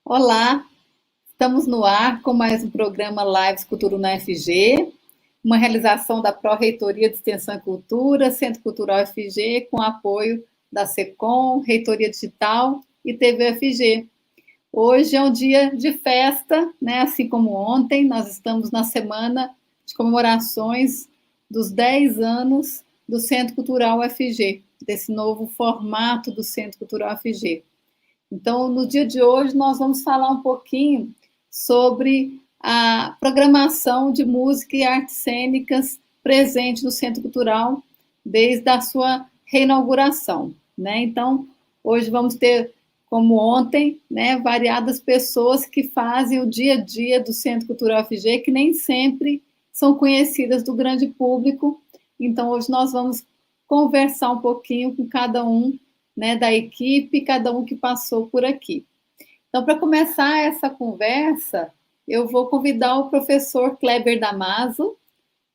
Olá, estamos no ar com mais um programa Lives Cultura na UFG, uma realização da Pró-Reitoria de Extensão e Cultura, Centro Cultural UFG, com apoio da SECOM, Reitoria Digital e TV UFG. Hoje é um dia de festa, né? Assim como ontem, nós estamos na semana de comemorações dos 10 anos do Centro Cultural UFG, desse novo formato do Centro Cultural UFG. Então, no dia de hoje, nós vamos falar um pouquinho sobre a programação de música e artes cênicas presente no Centro Cultural desde a sua reinauguração, né? Então, hoje vamos ter, como ontem, né, variadas pessoas que fazem o dia a dia do Centro Cultural UFG, que nem sempre são conhecidas do grande público. Então, hoje nós vamos conversar um pouquinho com cada um, né, da equipe, cada um que passou por aqui. Então, para começar essa conversa, eu vou convidar o professor Kleber Damaso,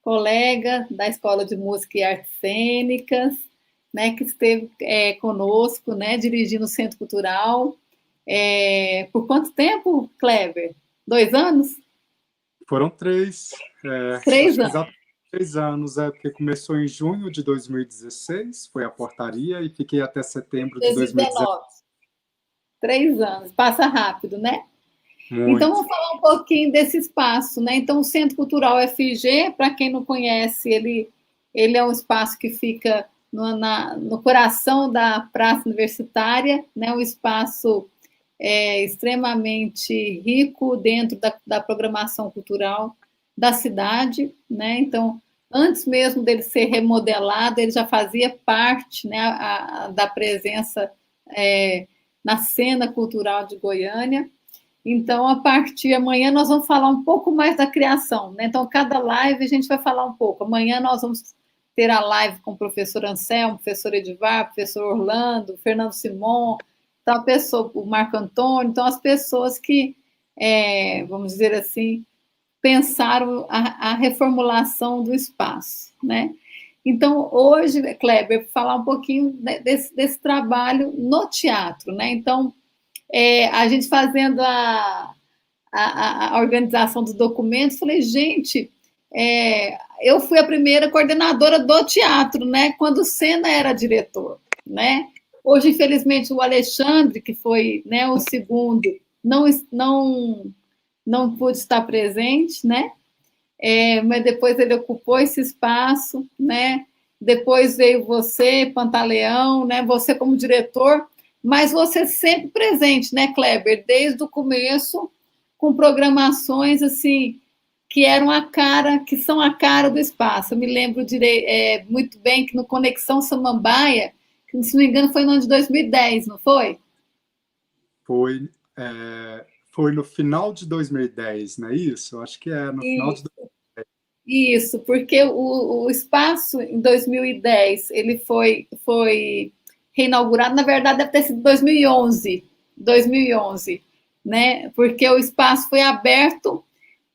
colega da Escola de Música e Artes Cênicas, né, que esteve conosco, né, dirigindo o Centro Cultural. Por quanto tempo, Kleber? 2 anos? Foram 3. 3 anos. 3 anos, porque começou em junho de 2016, foi a portaria, e fiquei até setembro de 2019. 3 anos, passa rápido, né? Muito. Então, vamos falar um pouquinho desse espaço, né? Então, o Centro Cultural UFG, para quem não conhece, ele é um espaço que fica no coração da Praça Universitária, né? Um espaço extremamente rico dentro da programação cultural da cidade, né? Então, antes mesmo dele ser remodelado, ele já fazia parte, né, da presença na cena cultural de Goiânia. Então, a partir de amanhã, nós vamos falar um pouco mais da criação, né? Então, cada live a gente vai falar um pouco. Amanhã nós vamos ter a live com o professor Anselmo, professor Edivar, professor Orlando, Fernando Simon, então, o Marco Antônio, então, as pessoas que, vamos dizer assim, pensaram a reformulação do espaço, né? Então, hoje, Kleber, falar um pouquinho desse trabalho no teatro, né? Então, a gente fazendo a organização dos documentos, falei, gente, eu fui a primeira coordenadora do teatro, né? Quando o Sena era diretor, né? Hoje, infelizmente, o Alexandre, que foi, né, o segundo, não pôde estar presente, né? Mas depois ele ocupou esse espaço, né? Depois veio você, Pantaleão, né? Você como diretor, mas você sempre presente, né, Kleber? Desde o começo, com programações assim que são a cara do espaço. Eu me lembro muito bem que no Conexão Samambaia, que, se não me engano, foi no ano de 2010, não foi? Foi no final de 2010, não é isso? Eu acho que no final de 2010. Isso, porque o espaço em 2010 ele foi reinaugurado, na verdade deve ter sido 2011, né? Porque o espaço foi aberto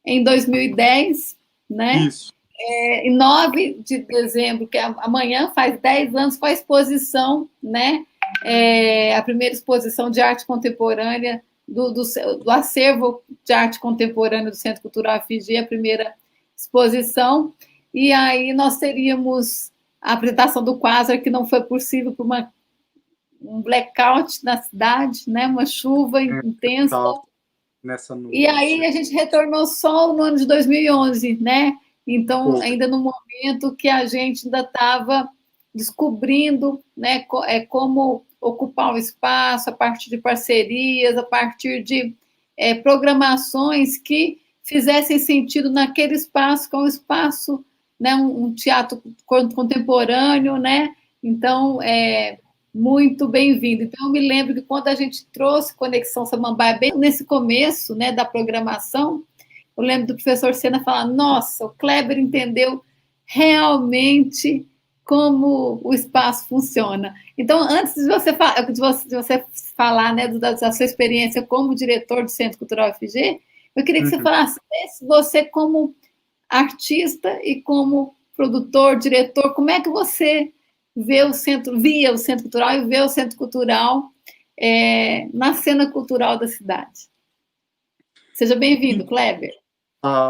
em 2010, né? Isso. Em 9 de dezembro, que amanhã faz 10 anos, foi a exposição, né? A primeira exposição de arte contemporânea do acervo de arte contemporânea do Centro Cultural UFG, a primeira exposição, e aí nós teríamos a apresentação do Quasar, que não foi possível por um blackout na cidade, né? Uma chuva intensa. Nessa noite. E aí a gente retornou só no ano de 2011, né? Então, ainda no momento que a gente ainda estava descobrindo, né, como ocupar o espaço a partir de parcerias, a partir de programações que fizessem sentido naquele espaço, que é um espaço, né, um teatro contemporâneo, né? Então, muito bem-vindo. Então, eu me lembro que quando a gente trouxe Conexão Samambaia, bem nesse começo, né, da programação, eu lembro do professor Sena falar, nossa, o Kleber entendeu realmente como o espaço funciona. Então, antes de você, falar, né, da sua experiência como diretor do Centro Cultural UFG, eu queria que você falasse você como artista e como produtor, diretor, como é que você via o Centro Cultural e vê o Centro Cultural na cena cultural da cidade. Seja bem-vindo, Kleber.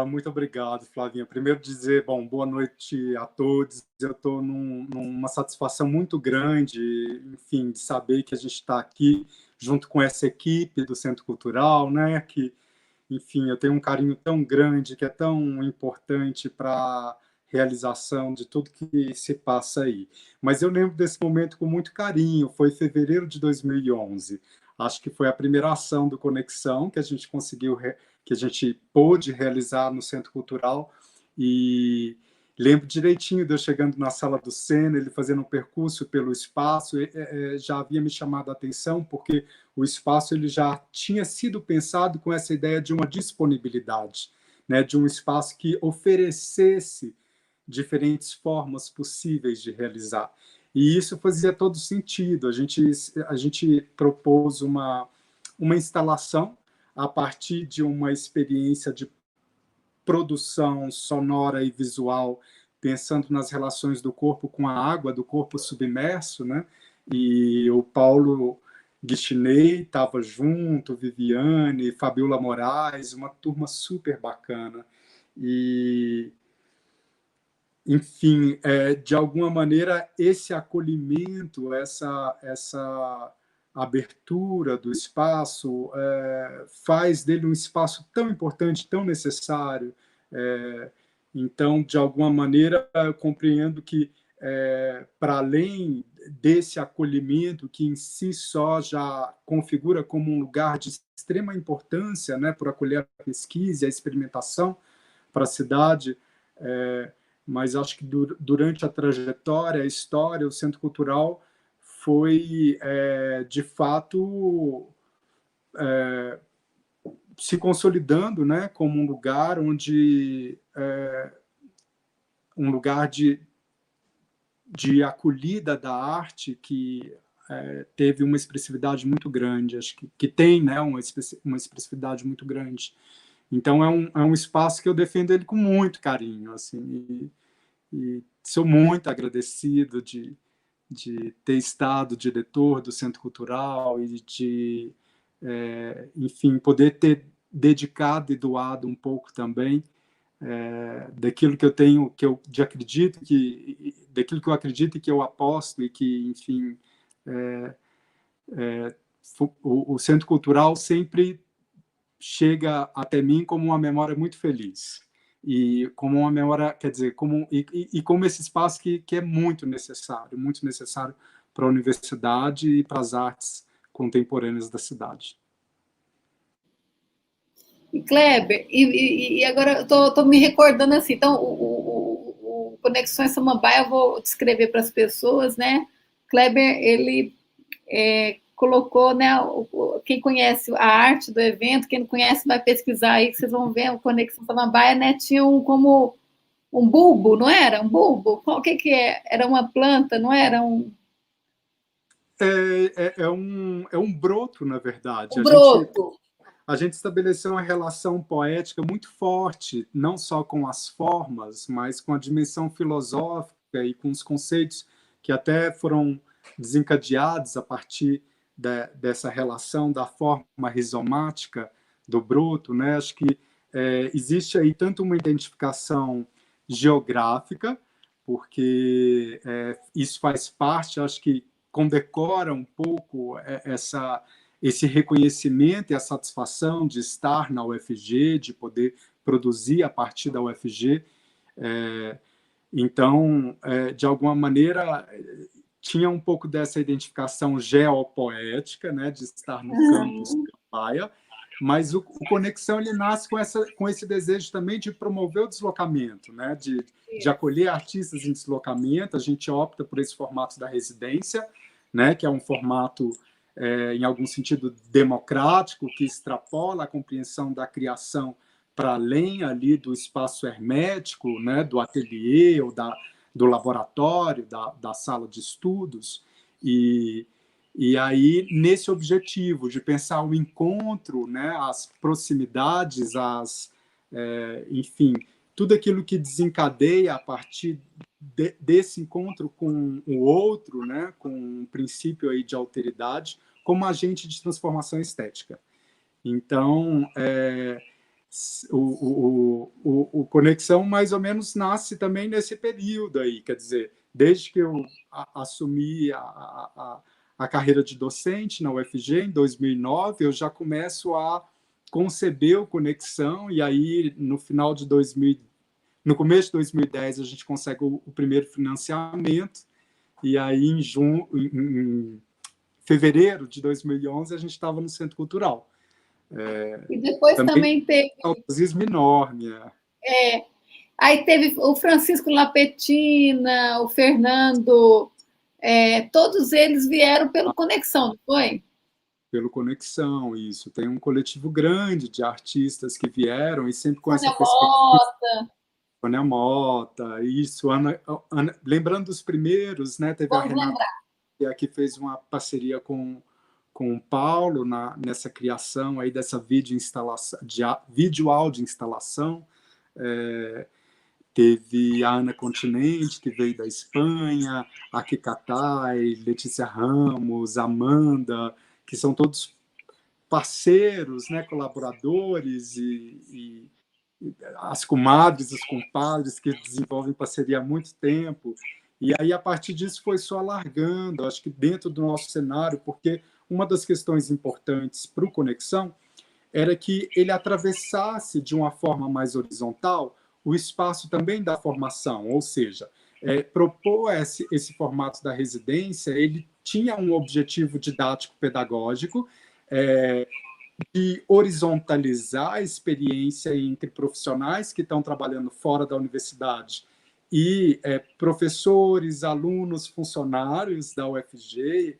Muito obrigado, Flavinha. Primeiro dizer, boa noite a todos. Eu estou numa satisfação muito grande, enfim, de saber que a gente está aqui junto com essa equipe do Centro Cultural, né? Que, enfim, eu tenho um carinho tão grande, que é tão importante para a realização de tudo que se passa aí. Mas eu lembro desse momento com muito carinho. Foi em fevereiro de 2011. Acho que foi a primeira ação do Conexão que a gente conseguiu que a gente pôde realizar no Centro Cultural, e lembro direitinho de eu chegando na sala do Sena, ele fazendo um percurso pelo espaço, já havia me chamado a atenção, porque o espaço ele já tinha sido pensado com essa ideia de uma disponibilidade, né, de um espaço que oferecesse diferentes formas possíveis de realizar. E isso fazia todo sentido. A gente propôs uma instalação a partir de uma experiência de produção sonora e visual, pensando nas relações do corpo com a água, do corpo submerso, né? E o Paulo Guichinei estava junto, Viviane, Fabiola Moraes, uma turma super bacana. E, enfim, de alguma maneira, esse acolhimento, essa abertura do espaço faz dele um espaço tão importante, tão necessário. Então, de alguma maneira, eu compreendo que, para além desse acolhimento, que em si só já configura como um lugar de extrema importância, né, por acolher a pesquisa e a experimentação para a cidade, mas acho que durante a trajetória, a história, o Centro Cultural foi, de fato, se consolidando, né, como um lugar onde um lugar de acolhida da arte que teve uma expressividade muito grande, acho que tem, né, uma expressividade muito grande. Então é um espaço que eu defendo ele com muito carinho, assim, e sou muito agradecido de ter estado diretor do Centro Cultural e de, enfim, poder ter dedicado e doado um pouco também daquilo que eu tenho, daquilo que eu acredito e que eu aposto, e que, enfim, o Centro Cultural sempre chega até mim como uma memória muito feliz, e como uma memória, quer dizer, como esse espaço que é muito necessário para a universidade e para as artes contemporâneas da cidade. Kleber, e agora eu estou me recordando assim, então o Conexões Samambaia eu vou descrever para as pessoas, né? Kleber, ele colocou, né, quem conhece a arte do evento, quem não conhece vai pesquisar aí, que vocês vão ver, o Conexão Samambaia, né, tinha como um bulbo, não era? Um bulbo? O que é? Era uma planta, não era um... É um broto, na verdade. Um broto. A gente estabeleceu uma relação poética muito forte, não só com as formas, mas com a dimensão filosófica e com os conceitos que até foram desencadeados a partir dessa relação da forma rizomática do broto, né? Acho que existe aí tanto uma identificação geográfica, porque isso faz parte, acho que condecora um pouco esse reconhecimento e a satisfação de estar na UFG, de poder produzir a partir da UFG. Então, de alguma maneira, tinha um pouco dessa identificação geopoética, né, de estar no campus Samambaia, mas o Conexão ele nasce com esse desejo também de promover o deslocamento, né, de acolher artistas em deslocamento. A gente opta por esse formato da residência, né, que é um formato, em algum sentido, democrático, que extrapola a compreensão da criação para além ali do espaço hermético, né, do ateliê ou do laboratório, da sala de estudos, e aí, nesse objetivo de pensar o encontro, né, as proximidades, enfim, tudo aquilo que desencadeia a partir desse encontro com o outro, né, com um princípio aí de alteridade, como agente de transformação estética. Então, o Conexão mais ou menos nasce também nesse período aí, quer dizer, desde que eu assumi a carreira de docente na UFG, em 2009, eu já começo a conceber o Conexão, e aí no final de 2000, no começo de 2010 a gente consegue o primeiro financiamento, e aí em fevereiro de 2011 a gente estava no Centro Cultural. E depois também teve... um saudosismo enorme. Aí teve o Francisco Lapetina, o Fernando, todos eles vieram pelo Conexão, não foi? Pelo Conexão, isso. Tem um coletivo grande de artistas que vieram e sempre com Sônia essa perspectiva. Mota. Sônia Mota, isso. Ana, lembrando dos primeiros, né? Teve Vamos a Renata, lembrar. que fez uma parceria com o Paulo nessa criação aí dessa vídeo áudio instalação. Teve a Ana Continente, que veio da Espanha, a Kikatai, Letícia Ramos, Amanda, que são todos parceiros, né, colaboradores, e as comadres, os compadres que desenvolvem parceria há muito tempo. E aí, a partir disso, foi só alargando, acho que dentro do nosso cenário, porque uma das questões importantes para o Conexão era que ele atravessasse de uma forma mais horizontal o espaço também da formação, ou seja, propor esse formato da residência, ele tinha um objetivo didático-pedagógico, de horizontalizar a experiência entre profissionais que estão trabalhando fora da universidade e professores, alunos, funcionários da UFG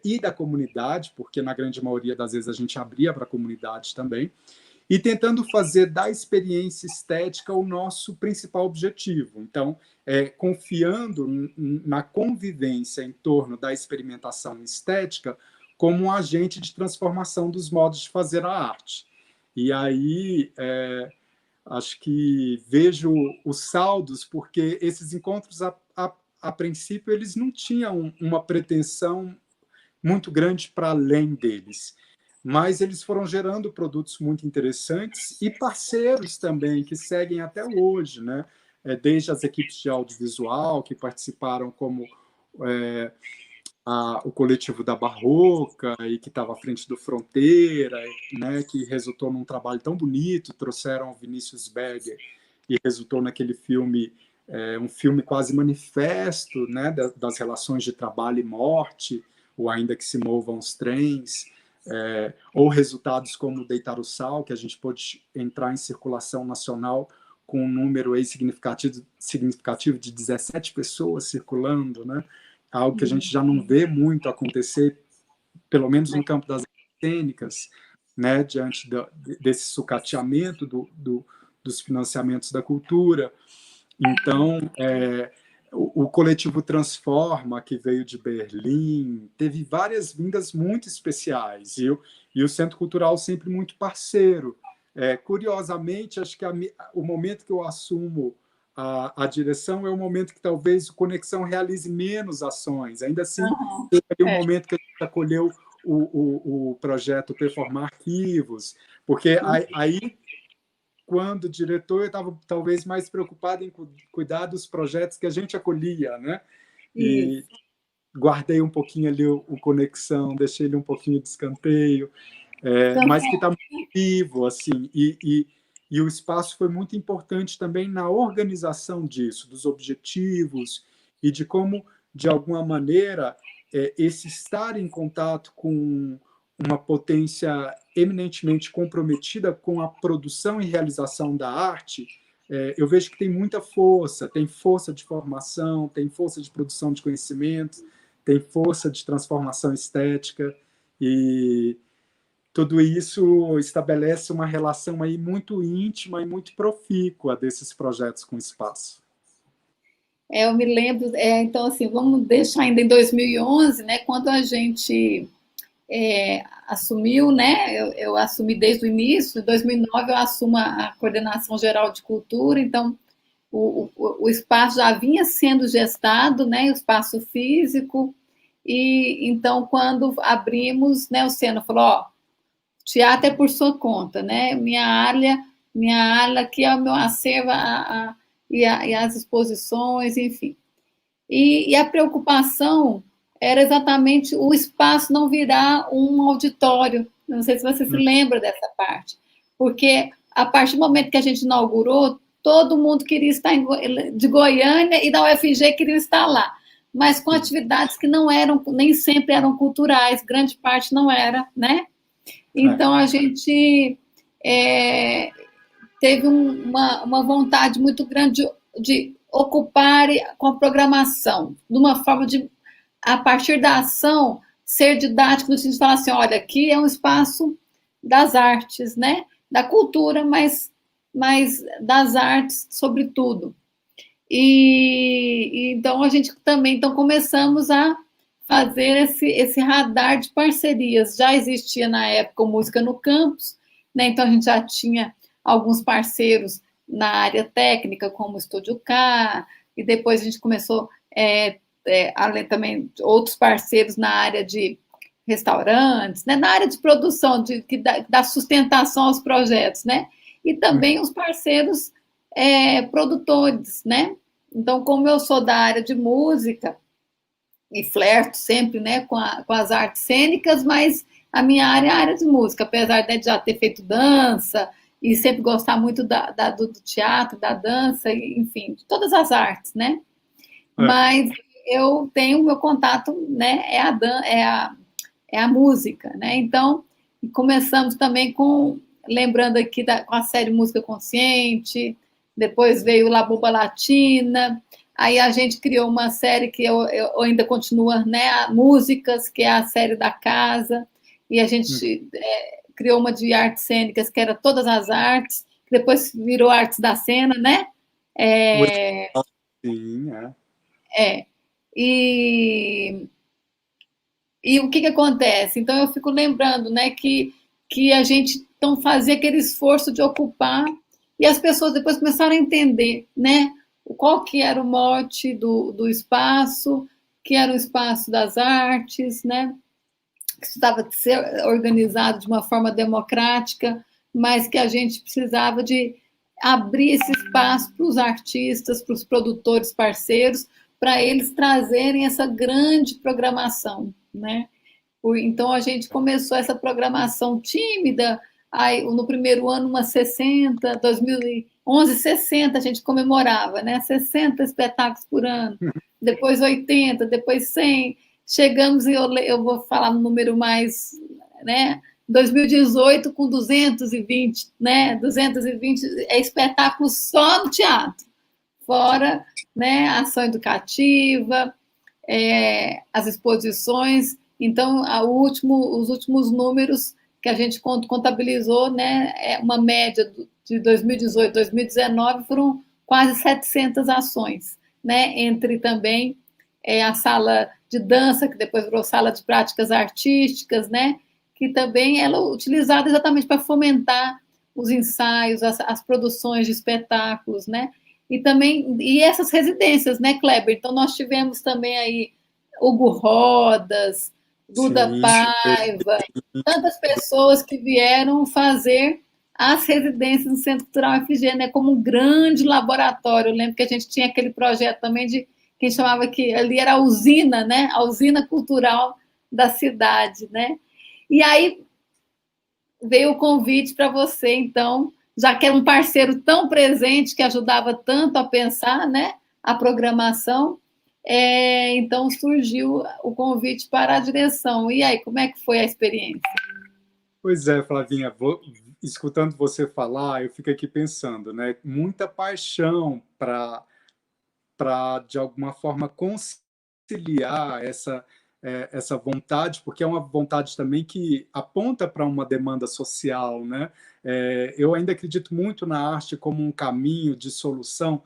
e da comunidade, porque na grande maioria das vezes a gente abria para a comunidade também, e tentando fazer da experiência estética o nosso principal objetivo. Então, confiando na convivência em torno da experimentação estética como um agente de transformação dos modos de fazer a arte. E aí, acho que vejo os saldos, porque esses encontros, a princípio, eles não tinham uma pretensão muito grande para além deles, mas eles foram gerando produtos muito interessantes e parceiros também, que seguem até hoje, né? Desde as equipes de audiovisual, que participaram como o coletivo da Barroca, e que estava à frente do Fronteira, né? Que resultou num trabalho tão bonito, trouxeram o Vinícius Berger, e resultou naquele filme, um filme quase manifesto, né? Das relações de trabalho e morte, ou Ainda que se movam os trens, ou resultados como Deitar o Sal, que a gente pôde entrar em circulação nacional com um número aí significativo de 17 pessoas circulando, né? Algo que a gente já não vê muito acontecer, pelo menos no campo das cênicas, né? Diante desse sucateamento dos financiamentos da cultura. Então, o coletivo Transforma, que veio de Berlim, teve várias vindas muito especiais, e o Centro Cultural sempre muito parceiro. Curiosamente, acho que o momento que eu assumo a direção é o momento que talvez o Conexão realize menos ações. Ainda assim, teve um momento que a gente acolheu o projeto Performar Arquivos, porque aí quando diretor, eu estava talvez mais preocupado em cuidar dos projetos que a gente acolhia, né? E guardei um pouquinho ali o Conexão, deixei ele um pouquinho de escanteio, mas que está muito vivo, assim, e o espaço foi muito importante também na organização disso, dos objetivos, e de como, de alguma maneira, esse estar em contato com uma potência eminentemente comprometida com a produção e realização da arte, eu vejo que tem muita força, tem força de formação, tem força de produção de conhecimento, tem força de transformação estética, e tudo isso estabelece uma relação aí muito íntima e muito profícua desses projetos com o espaço. Eu me lembro, então, assim, vamos deixar ainda em 2011, né, quando a gente assumiu, né, eu assumi desde o início, em 2009 eu assumo a Coordenação Geral de Cultura, então o espaço já vinha sendo gestado, né, o espaço físico, e então quando abrimos, né, o Sena falou, ó, teatro é por sua conta, né, minha área aqui é o meu acervo e as exposições, enfim. E a preocupação era exatamente o espaço não virar um auditório. Não sei se você se lembra dessa parte. Porque a partir do momento que a gente inaugurou, todo mundo queria estar de Goiânia e da UFG queria estar lá. Mas com atividades que não eram, nem sempre eram culturais, grande parte não era, né? Então a gente teve uma vontade muito grande de ocupar com a programação, de uma forma de, a partir da ação, ser didático, no sentido de falar assim, olha, aqui é um espaço das artes, né? Da cultura, mas das artes, sobretudo. E então a gente também então começamos a fazer esse radar de parcerias. Já existia na época o Música no Campus, né? Então a gente já tinha alguns parceiros na área técnica, como o Estúdio K, e depois a gente começou além também outros parceiros na área de restaurantes, né? Na área de produção, que dá sustentação aos projetos, né? E também os parceiros produtores, né? Então, como eu sou da área de música, e flerto sempre, né, com as artes cênicas, mas a minha área é a área de música, apesar de já ter feito dança e sempre gostar muito do teatro, da dança, enfim, de todas as artes, né? Mas eu tenho o meu contato, né, é a música, né? Então, começamos também lembrando aqui com a série Música Consciente, depois veio La Bomba Latina, aí a gente criou uma série que eu ainda continua, né, Músicas, que é a série da casa, e a gente criou uma de artes cênicas, que era todas as artes, que depois virou Artes da Cena, né? Sim, E o que acontece? Então, eu fico lembrando, né, que a gente então fazia aquele esforço de ocupar e as pessoas depois começaram a entender, né, qual que era o mote do espaço, que era o espaço das artes, né, que precisava de ser organizado de uma forma democrática, mas que a gente precisava de abrir esse espaço para os artistas, para os produtores parceiros, para eles trazerem essa grande programação, né? Então a gente começou essa programação tímida, aí no primeiro ano umas 60, 2011, 60 a gente comemorava, né? 60 espetáculos por ano, depois 80, depois 100, chegamos e eu vou falar no número mais, né? 2018 com 220, né? 220 espetáculos só no teatro, fora, né? Ação educativa, as exposições. Então, os últimos números que a gente contabilizou, né, uma média de 2018, 2019, foram quase 700 ações, né, entre também a sala de dança, que depois virou sala de práticas artísticas, né, que também ela é utilizada exatamente para fomentar os ensaios, as produções de espetáculos, né, e essas residências, né, Kleber? Então, nós tivemos também aí Hugo Rodas, Duda sim, Paiva, tantas pessoas que vieram fazer as residências no Centro Cultural FG, né, como um grande laboratório. Eu lembro que a gente tinha aquele projeto também de que a gente chamava que ali era a usina, né, a usina cultural da cidade, né? E aí veio o convite para você, então, já que era um parceiro tão presente que ajudava tanto a pensar, né, a programação, então surgiu o convite para a direção. E aí, como é que foi a experiência? Pois é, Flavinha, escutando você falar, eu fico aqui pensando, né? Muita paixão de alguma forma, conciliar essa vontade, porque é uma vontade também que aponta para uma demanda social, né? Eu ainda acredito muito na arte como um caminho de solução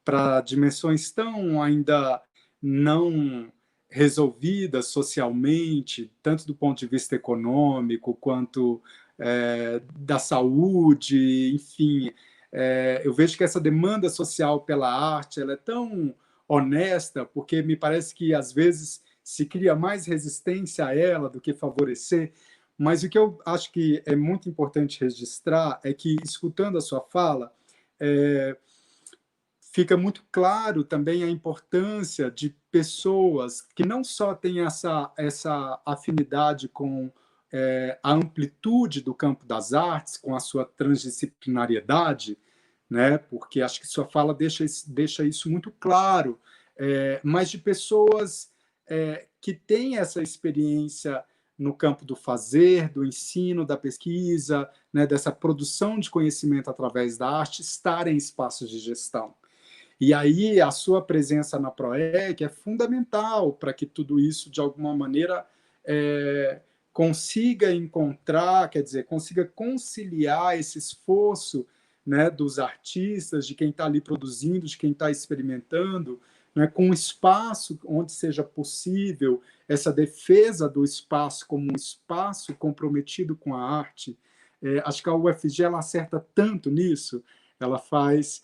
para dimensões tão ainda não resolvidas socialmente, tanto do ponto de vista econômico quanto da saúde, enfim. Eu vejo que essa demanda social pela arte ela é tão honesta, porque me parece que, às vezes, se cria mais resistência a ela do que favorecer. Mas o que eu acho que é muito importante registrar é que, escutando a sua fala, fica muito claro também a importância de pessoas que não só têm essa afinidade com a amplitude do campo das artes, com a sua transdisciplinariedade, né? Porque acho que sua fala deixa isso muito claro, mas de pessoas que têm essa experiência no campo do fazer, do ensino, da pesquisa, né, dessa produção de conhecimento através da arte, estarem em espaços de gestão. E aí a sua presença na PROEC é fundamental para que tudo isso, de alguma maneira, consiga encontrar, quer dizer, consiga conciliar esse esforço, né, dos artistas, de quem está ali produzindo, de quem está experimentando, né, com um espaço onde seja possível essa defesa do espaço como um espaço comprometido com a arte. Acho que a UFG ela acerta tanto nisso, ela faz...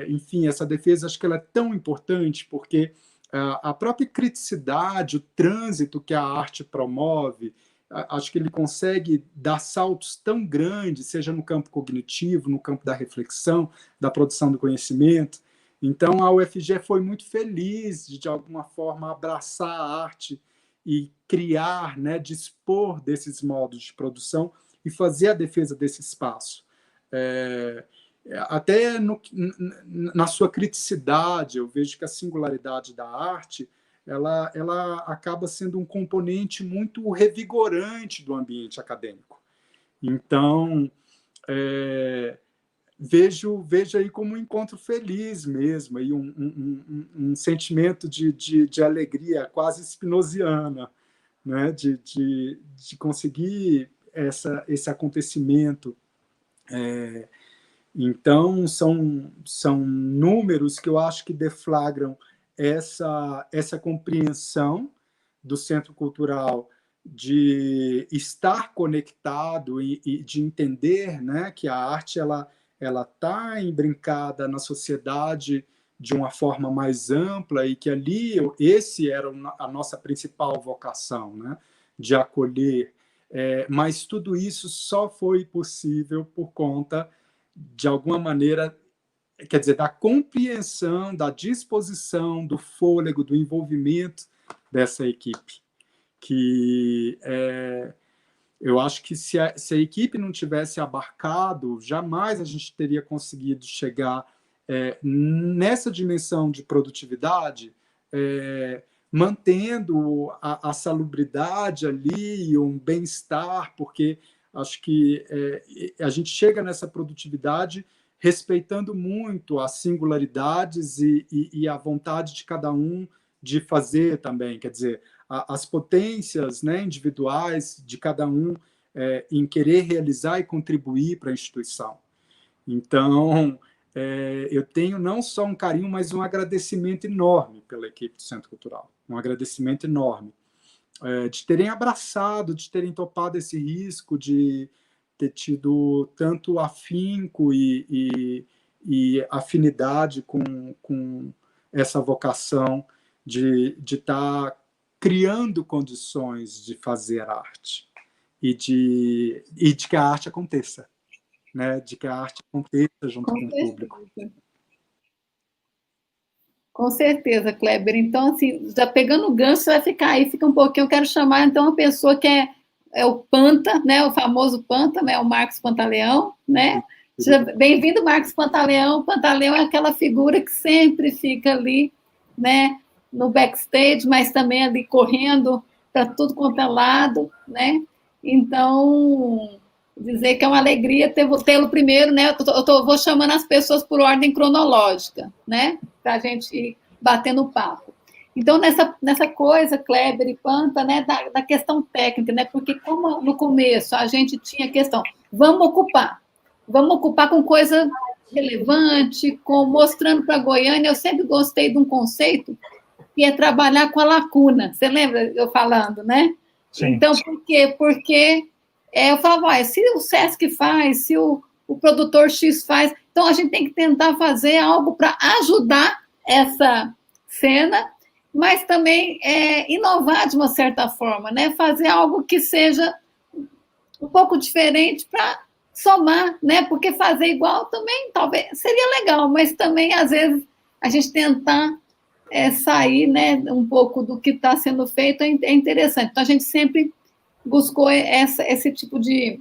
enfim, essa defesa acho que ela é tão importante porque a própria criticidade, o trânsito que a arte promove, acho que ele consegue dar saltos tão grandes, seja no campo cognitivo, no campo da reflexão, da produção do conhecimento. Então, a UFG foi muito feliz de alguma forma, abraçar a arte e criar, né, dispor desses modos de produção e fazer a defesa desse espaço. Até na sua criticidade, eu vejo que a singularidade da arte ela acaba sendo um componente muito revigorante do ambiente acadêmico. Então, vejo aí como um encontro feliz mesmo, aí um sentimento de alegria quase spinoziana, né? de conseguir esse acontecimento. Então, são números que eu acho que deflagram essa compreensão do Centro Cultural de estar conectado e de entender, né, que a arte ela está imbrincada na sociedade de uma forma mais ampla e que ali esse era a nossa principal vocação, né, de acolher. Mas tudo isso só foi possível por conta de alguma maneira, quer dizer, da compreensão, da disposição, do fôlego, do envolvimento dessa equipe. Que eu acho que se a equipe não tivesse abarcado, jamais a gente teria conseguido chegar nessa dimensão de produtividade, mantendo a salubridade ali, um bem-estar, porque acho que a gente chega nessa produtividade respeitando muito as singularidades e a vontade de cada um de fazer também, quer dizer, as potências, né, individuais de cada um em querer realizar e contribuir para a instituição. Então, eu tenho não só um carinho, mas um agradecimento enorme pela equipe do Centro Cultural, um agradecimento enorme de terem abraçado, de terem topado esse risco, de ter tido tanto afinco e afinidade com essa vocação de estar criando condições de fazer arte e de que a arte aconteça, né? De que a arte aconteça junto com o público. Com certeza, Kleber. Então, assim, já pegando o gancho, você vai ficar aí, fica um pouquinho. Eu quero chamar, então, uma pessoa que é o Panta, né? O famoso Panta, né? O Marcos Pantaleão, né? Bem-vindo, Marcos Pantaleão. Pantaleão é aquela figura que sempre fica ali, né? No backstage, mas também ali correndo para tudo quanto é lado, né? Então, dizer que é uma alegria tê-lo primeiro, né? Vou chamando as pessoas por ordem cronológica, né? Para a gente ir batendo papo. Então, nessa coisa, Kleber e Panta, né, da questão técnica, né? Porque como no começo a gente tinha a questão, vamos ocupar com coisa relevante, mostrando para Goiânia. Eu sempre gostei de um conceito que é trabalhar com a lacuna. Você lembra eu falando, né? Sim. Então, por quê? Porque eu falava, se o Sesc faz, se o produtor X faz, então a gente tem que tentar fazer algo para ajudar essa cena, mas também inovar de uma certa forma, né? Fazer algo que seja um pouco diferente para somar, né? Porque fazer igual também talvez seria legal, mas também às vezes a gente tentar sair, né, um pouco do que está sendo feito é interessante. Então a gente sempre buscou esse tipo de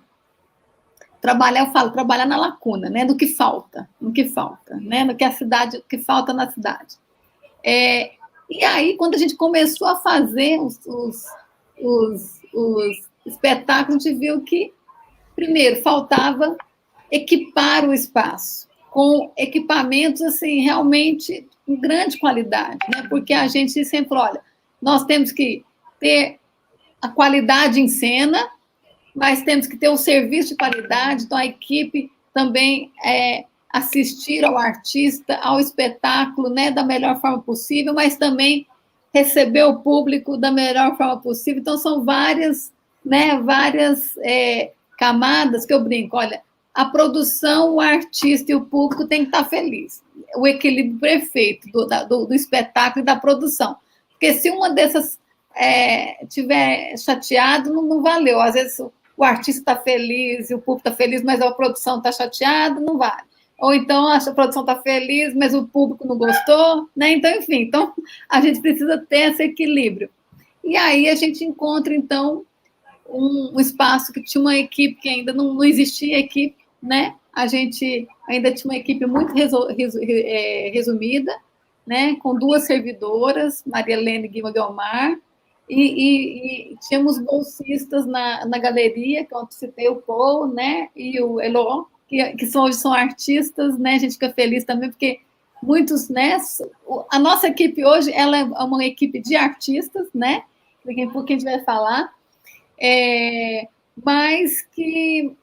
trabalhar, eu falo, trabalhar na lacuna, né, no que falta, né, no que a cidade, o que falta na cidade. E aí, quando a gente começou a fazer os espetáculos, a gente viu que, primeiro, faltava equipar o espaço com equipamentos, assim, realmente com grande qualidade, né? Porque a gente sempre falou, olha, nós temos que ter a qualidade em cena, mas temos que ter um serviço de qualidade, então a equipe também assistir ao artista, ao espetáculo, né, da melhor forma possível, mas também receber o público da melhor forma possível. Então, são várias camadas que eu brinco. Olha, a produção, o artista e o público tem que estar feliz. O equilíbrio perfeito do espetáculo e da produção. Porque se uma dessas estiver chateado, não valeu. Às vezes o artista está feliz e o público está feliz, mas a produção está chateada, não vale. Ou então a produção está feliz, mas o público não gostou, né? Então, enfim, a gente precisa ter esse equilíbrio. E aí a gente encontra, então, um espaço que tinha uma equipe que ainda não existia equipe, né? A gente ainda tinha uma equipe muito resumida, né? Com 2 servidoras, Maria Helena e Guima Guilmar, e tínhamos bolsistas na galeria, que eu citei o Paul, né? E o Elon, que hoje são artistas, né? A gente fica feliz também, porque muitos, né? A nossa equipe hoje, ela é uma equipe de artistas, né? Daqui a pouco a gente vai falar, mas que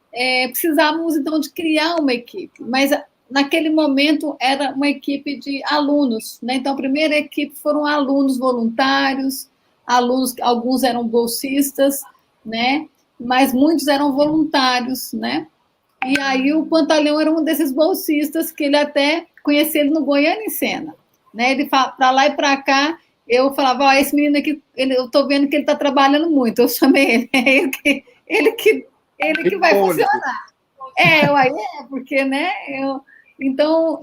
precisávamos, então, de criar uma equipe. Mas, naquele momento, era uma equipe de alunos, né? Então, a primeira equipe foram alunos voluntários, alguns eram bolsistas, né? Mas muitos eram voluntários, né? E aí o Pantaleão era um desses bolsistas, que ele até conhecia ele no Goiânia em Cena, né? Ele para lá e para cá, eu falava, esse menino aqui, eu estou vendo que ele está trabalhando muito, eu chamei ele, ele que vai funcionar. Porque, né? Então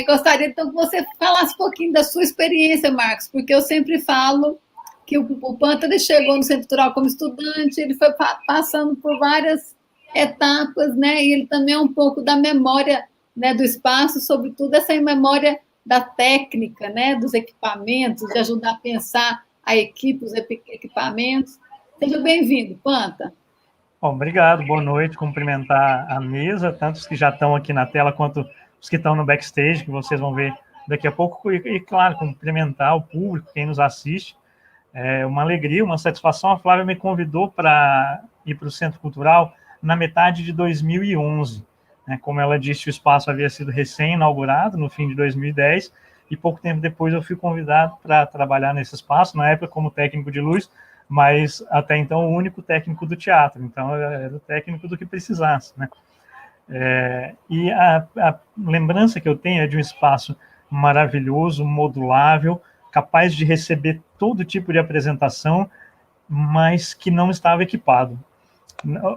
gostaria então que você falasse um pouquinho da sua experiência, Marcos, porque eu sempre falo que o Panta chegou no Centro Cultural como estudante, ele foi passando por várias etapas, né? E ele também é um pouco da memória, né, do espaço, sobretudo essa memória da técnica, né, dos equipamentos, de ajudar a pensar a equipe, os equipamentos. Seja bem-vindo, Panta. Bom, obrigado, boa noite, cumprimentar a mesa, tanto os que já estão aqui na tela, quanto os que estão no backstage, que vocês vão ver daqui a pouco, e claro, cumprimentar o público, quem nos assiste. É uma alegria, uma satisfação. A Flávia me convidou para ir para o Centro Cultural na metade de 2011. Né? Como ela disse, o espaço havia sido recém-inaugurado no fim de 2010, e pouco tempo depois eu fui convidado para trabalhar nesse espaço, na época como técnico de luz, mas até então o único técnico do teatro, então eu era o técnico do que precisasse, né? E a lembrança que eu tenho é de um espaço maravilhoso, modulável, capaz de receber todo tipo de apresentação, mas que não estava equipado,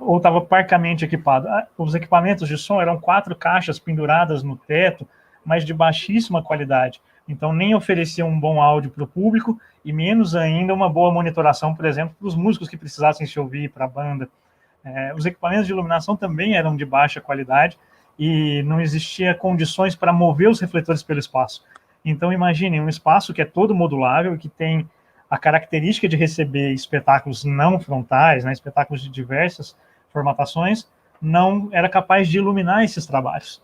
ou estava parcamente equipado. Os equipamentos de som eram 4 caixas penduradas no teto, mas de baixíssima qualidade. Então, nem oferecia um bom áudio para o público, e menos ainda uma boa monitoração, por exemplo, para os músicos que precisassem se ouvir, para a banda. Os equipamentos de iluminação também eram de baixa qualidade, e não existia condições para mover os refletores pelo espaço. Então, imaginem, um espaço que é todo modulável e que tem a característica de receber espetáculos não frontais, né, espetáculos de diversas formatações, não era capaz de iluminar esses trabalhos.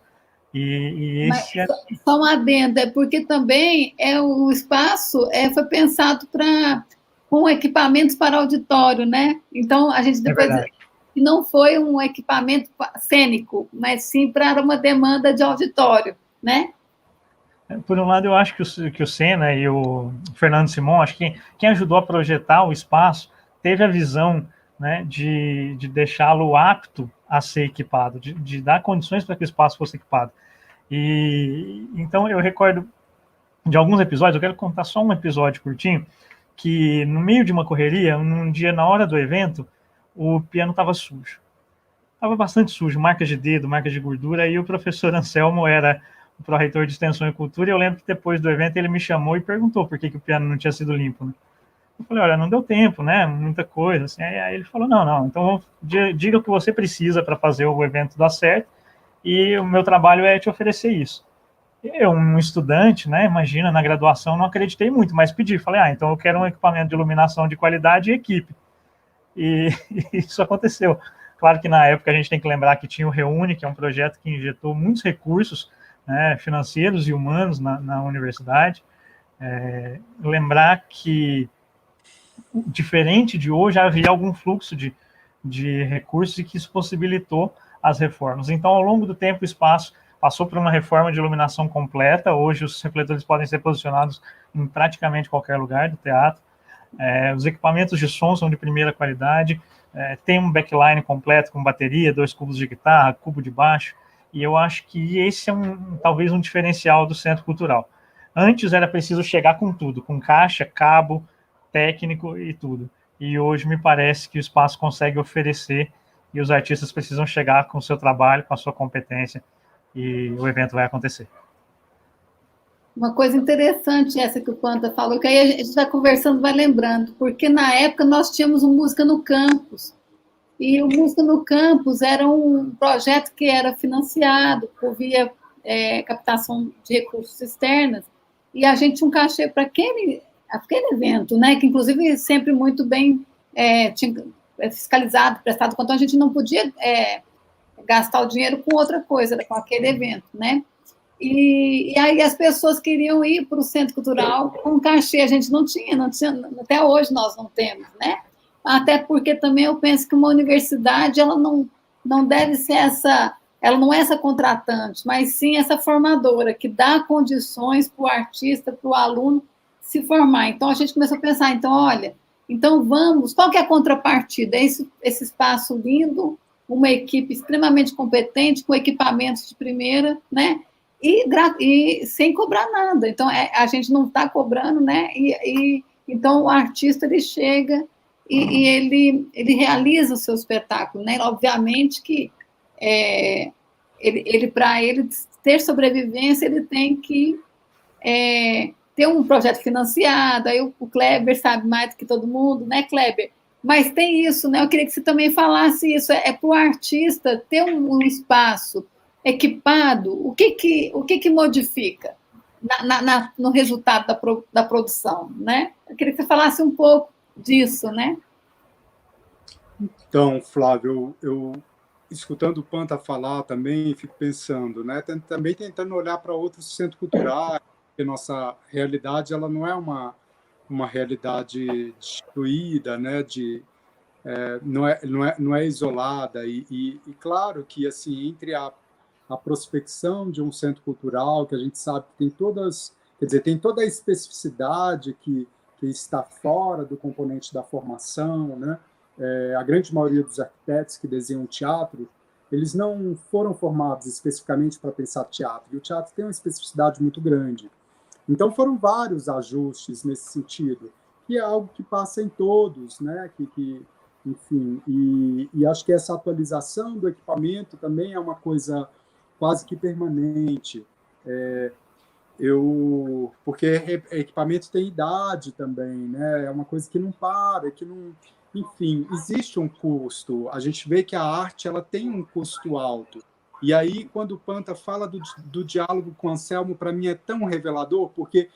Só um adendo, porque também o espaço foi pensado com equipamentos para auditório, né? Então, a gente depois e não foi um equipamento cênico, mas sim para uma demanda de auditório, né? Por um lado, eu acho que o Senna e o Fernando Simon, acho que quem ajudou a projetar o espaço teve a visão, né, de deixá-lo apto a ser equipado, de dar condições para que o espaço fosse equipado. E então eu recordo de alguns episódios, eu quero contar só um episódio curtinho, que no meio de uma correria, num dia na hora do evento, o piano estava sujo. Estava bastante sujo, marcas de dedo, marcas de gordura, e o professor Anselmo era o pró-reitor de Extensão e Cultura, e eu lembro que depois do evento ele me chamou e perguntou por que o piano não tinha sido limpo, né? Eu falei, olha, não deu tempo, né? Muita coisa, assim. Aí ele falou, não, então diga o que você precisa para fazer o evento dar certo, e o meu trabalho é te oferecer isso. Eu, um estudante, né, imagina, na graduação, não acreditei muito, mas pedi, falei, então eu quero um equipamento de iluminação de qualidade e equipe. E isso aconteceu. Claro que na época a gente tem que lembrar que tinha o Reúne, que é um projeto que injetou muitos recursos, né, financeiros e humanos na universidade. Lembrar que, diferente de hoje, havia algum fluxo de recursos e que isso possibilitou as reformas. Então, ao longo do tempo, o espaço passou por uma reforma de iluminação completa. Hoje, os refletores podem ser posicionados em praticamente qualquer lugar do teatro. Os equipamentos de som são de primeira qualidade. Tem um backline completo com bateria, 2 cubos de guitarra, cubo de baixo. E eu acho que esse é talvez um diferencial do Centro Cultural. Antes era preciso chegar com tudo, com caixa, cabo, técnico e tudo. E hoje me parece que o espaço consegue oferecer e os artistas precisam chegar com o seu trabalho, com a sua competência, e o evento vai acontecer. Uma coisa interessante essa que o Panta falou, que aí a gente vai conversando, vai lembrando, porque na época nós tínhamos o Música no Campus, e o Música no Campus era um projeto que era financiado por via captação de recursos externos, e a gente tinha um cachê para aquele evento, né, que inclusive sempre muito bem tinha fiscalizado, prestado conta, então a gente não podia gastar o dinheiro com outra coisa, com aquele evento, né? E aí as pessoas queriam ir para o Centro Cultural com cachê, a gente não tinha, até hoje nós não temos, né? Até porque também eu penso que uma universidade, ela não deve ser ela não é essa contratante, mas sim essa formadora, que dá condições para o artista, para o aluno se formar. Então a gente começou a pensar, então, olha, então vamos, qual que é a contrapartida? É esse espaço lindo, uma equipe extremamente competente, com equipamentos de primeira, né? E sem cobrar nada. Então, a gente não está cobrando, né? Então, o artista, ele chega e ele realiza o seu espetáculo, né? Obviamente que para ele ter sobrevivência, ele tem que ter um projeto financiado. Aí o Kleber sabe mais do que todo mundo, né, Kleber? Mas tem isso, né? Eu queria que você também falasse isso. Para o artista ter um espaço equipado, o que modifica no resultado da produção, né? Eu queria que você falasse um pouco disso, né? Então, Flávio, eu escutando o Panta falar também, fico pensando, né? Também tentando olhar para outros centros culturais, porque nossa realidade ela não é uma realidade destruída, né? Não é isolada e claro que assim entre a prospecção de um centro cultural, que a gente sabe que tem toda a especificidade que está fora do componente da formação, né? A grande maioria dos arquitetos que desenham teatro, eles não foram formados especificamente para pensar teatro, e o teatro tem uma especificidade muito grande. Então foram vários ajustes nesse sentido, que é algo que passa em todos, né? Enfim, e acho que essa atualização do equipamento também é uma coisa quase que permanente, porque equipamento tem idade também, né? É uma coisa que não para, que não, enfim, existe um custo. A gente vê que a arte ela tem um custo alto. E aí, quando o Panta fala do diálogo com o Anselmo, para mim é tão revelador, porque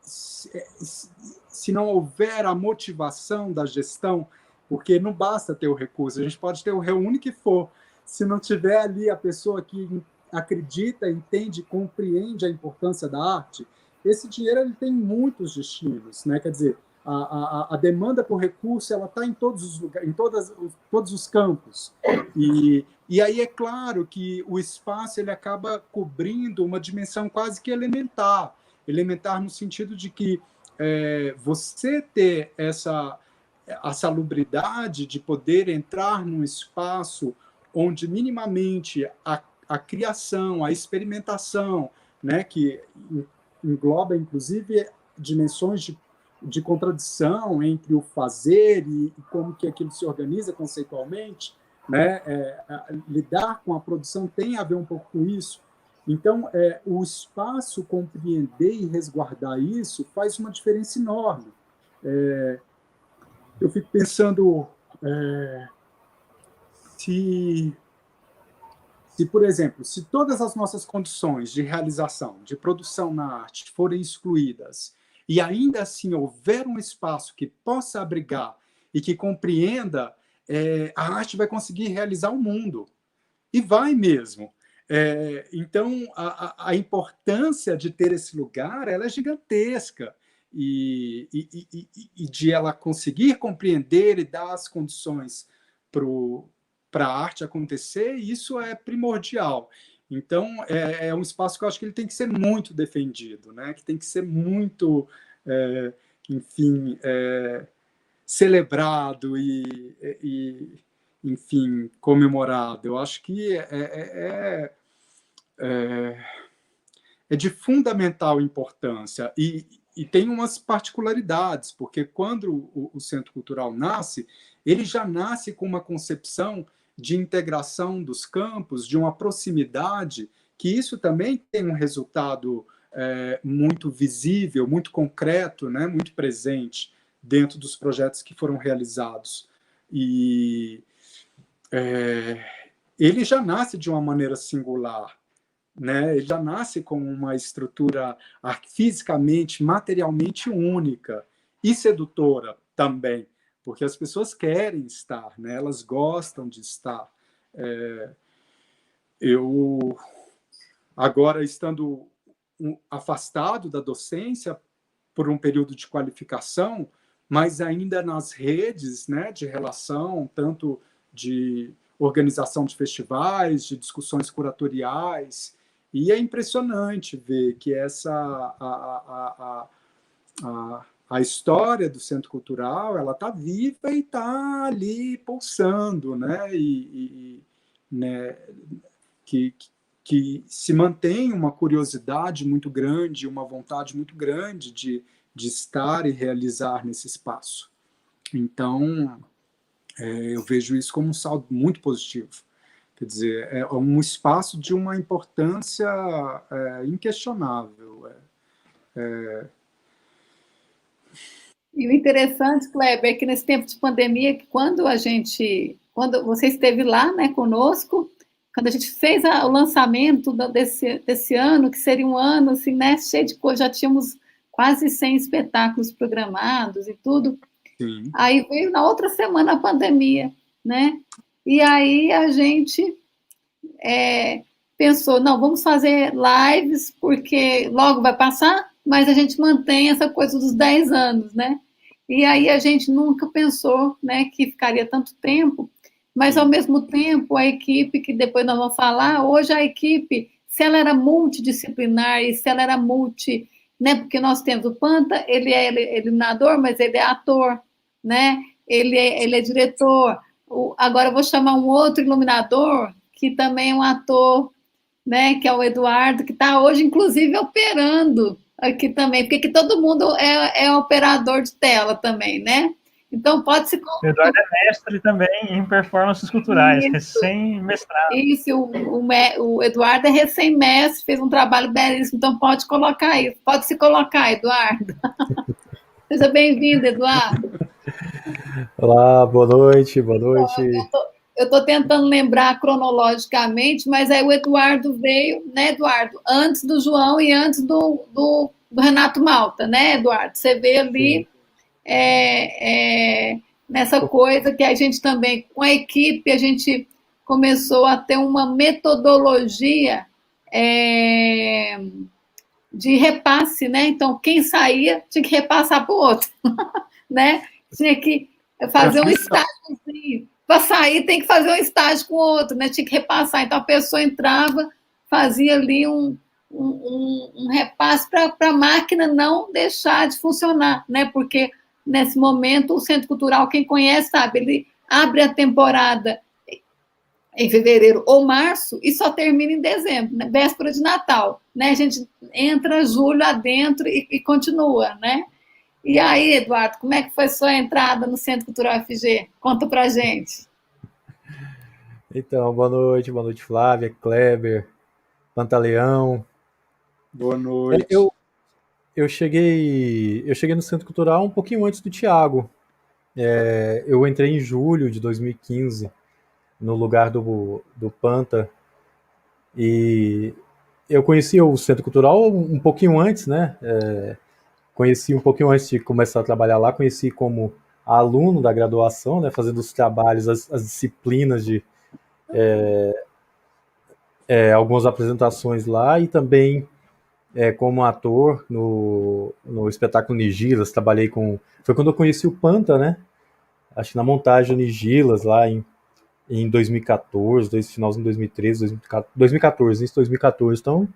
se não houver a motivação da gestão, porque não basta ter o recurso, a gente pode ter o reúne que for, se não tiver ali a pessoa que acredita, entende, compreende a importância da arte, esse dinheiro ele tem muitos destinos, né? Quer dizer, a demanda por recurso ela está em todos os lugares, em todos os campos. E aí é claro que o espaço ele acaba cobrindo uma dimensão quase que elementar no sentido de que você ter a salubridade de poder entrar num espaço onde minimamente a criação, a experimentação, né, que engloba inclusive dimensões de contradição entre o fazer e como que aquilo se organiza conceitualmente, né? Lidar com a produção tem a ver um pouco com isso. Então, o espaço compreender e resguardar isso faz uma diferença enorme. Eu fico pensando se, por exemplo, se todas as nossas condições de realização, de produção na arte forem excluídas e ainda assim houver um espaço que possa abrigar e que compreenda, a arte vai conseguir realizar o mundo. E vai mesmo. Então, a importância de ter esse lugar ela é gigantesca. E de ela conseguir compreender e dar as condições para a arte acontecer, isso é primordial. Então, é um espaço que eu acho que ele tem que ser muito defendido, né? Que tem que ser muito, enfim, celebrado e, enfim, comemorado. Eu acho que é de fundamental importância e tem umas particularidades, porque quando o Centro Cultural nasce, ele já nasce com uma concepção de integração dos campos, de uma proximidade, que isso também tem um resultado muito visível, muito concreto, né, muito presente dentro dos projetos que foram realizados. E ele já nasce de uma maneira singular, né? Ele já nasce com uma estrutura fisicamente, materialmente única e sedutora também, porque as pessoas querem estar, né? Elas gostam de estar. Eu, agora, estando afastado da docência por um período de qualificação, mas ainda nas redes, né, de relação, tanto de organização de festivais, de discussões curatoriais, e é impressionante ver que a história do Centro Cultural ela está viva e está ali pulsando, né? Né, que se mantém uma curiosidade muito grande, uma vontade muito grande de estar e realizar nesse espaço. Então, eu vejo isso como um saldo muito positivo. Quer dizer, é um espaço de uma importância inquestionável. E o interessante, Kleber, é que nesse tempo de pandemia, quando você esteve lá, né, conosco, quando a gente fez o lançamento desse ano, que seria um ano assim, né, cheio de coisa, já tínhamos quase 100 espetáculos programados e tudo. Sim. Aí veio na outra semana a pandemia, né? E aí a gente pensou, não, vamos fazer lives, porque logo vai passar, mas a gente mantém essa coisa dos 10 anos, né? E aí a gente nunca pensou, né, que ficaria tanto tempo, mas ao mesmo tempo a equipe, que depois nós vamos falar, hoje a equipe, se ela era multidisciplinar e se ela era né, porque nós temos o Panta, ele é iluminador, mas ele é ator, né? Ele é diretor. Agora eu vou chamar um outro iluminador, que também é um ator, né, que é o Eduardo, que está hoje, inclusive, operando aqui também, porque aqui todo mundo é operador de tela também, né? Então, pode se... O Eduardo é mestre também em performances culturais, recém-mestrado. Isso, o Eduardo é recém-mestre, fez um trabalho belíssimo, então pode colocar aí, pode se colocar, Eduardo. Seja bem-vindo, Eduardo. Olá, boa noite, boa noite. Eu estou tentando lembrar cronologicamente, mas aí o Eduardo veio, né, Eduardo? Antes do João e antes do Renato Malta, né, Eduardo? Você veio ali nessa coisa que a gente também, com a equipe, a gente começou a ter uma metodologia de repasse, né? Então, quem saía tinha que repassar para o outro. né? Tinha que fazer um estágiozinho. Para sair, tem que fazer um estágio com o outro, né? Tinha que repassar. Então, a pessoa entrava, fazia ali um repasse para a máquina não deixar de funcionar, né? Porque, nesse momento, o Centro Cultural, quem conhece, sabe, ele abre a temporada em fevereiro ou março e só termina em dezembro, né? Véspera de Natal, né? A gente entra julho adentro e continua, né? E aí, Eduardo, como é que foi sua entrada no Centro Cultural FG? Conta pra gente. Então, boa noite, Flávia, Kleber, Pantaleão. Boa É, noite. eu cheguei no Centro Cultural um pouquinho antes do Thiago. Eu entrei em julho de 2015, no lugar do Panta, e eu conheci o Centro Cultural um pouquinho antes, né? Conheci um pouquinho antes de começar a trabalhar lá, conheci como aluno da graduação, né? Fazendo os trabalhos, as disciplinas de algumas apresentações lá, e também como ator no espetáculo Nigilas. Trabalhei com. Foi quando eu conheci o Panta, né? Acho que na montagem Nigilas, lá em 2014, finalzinho de 2013, 2014, isso 2014. Então,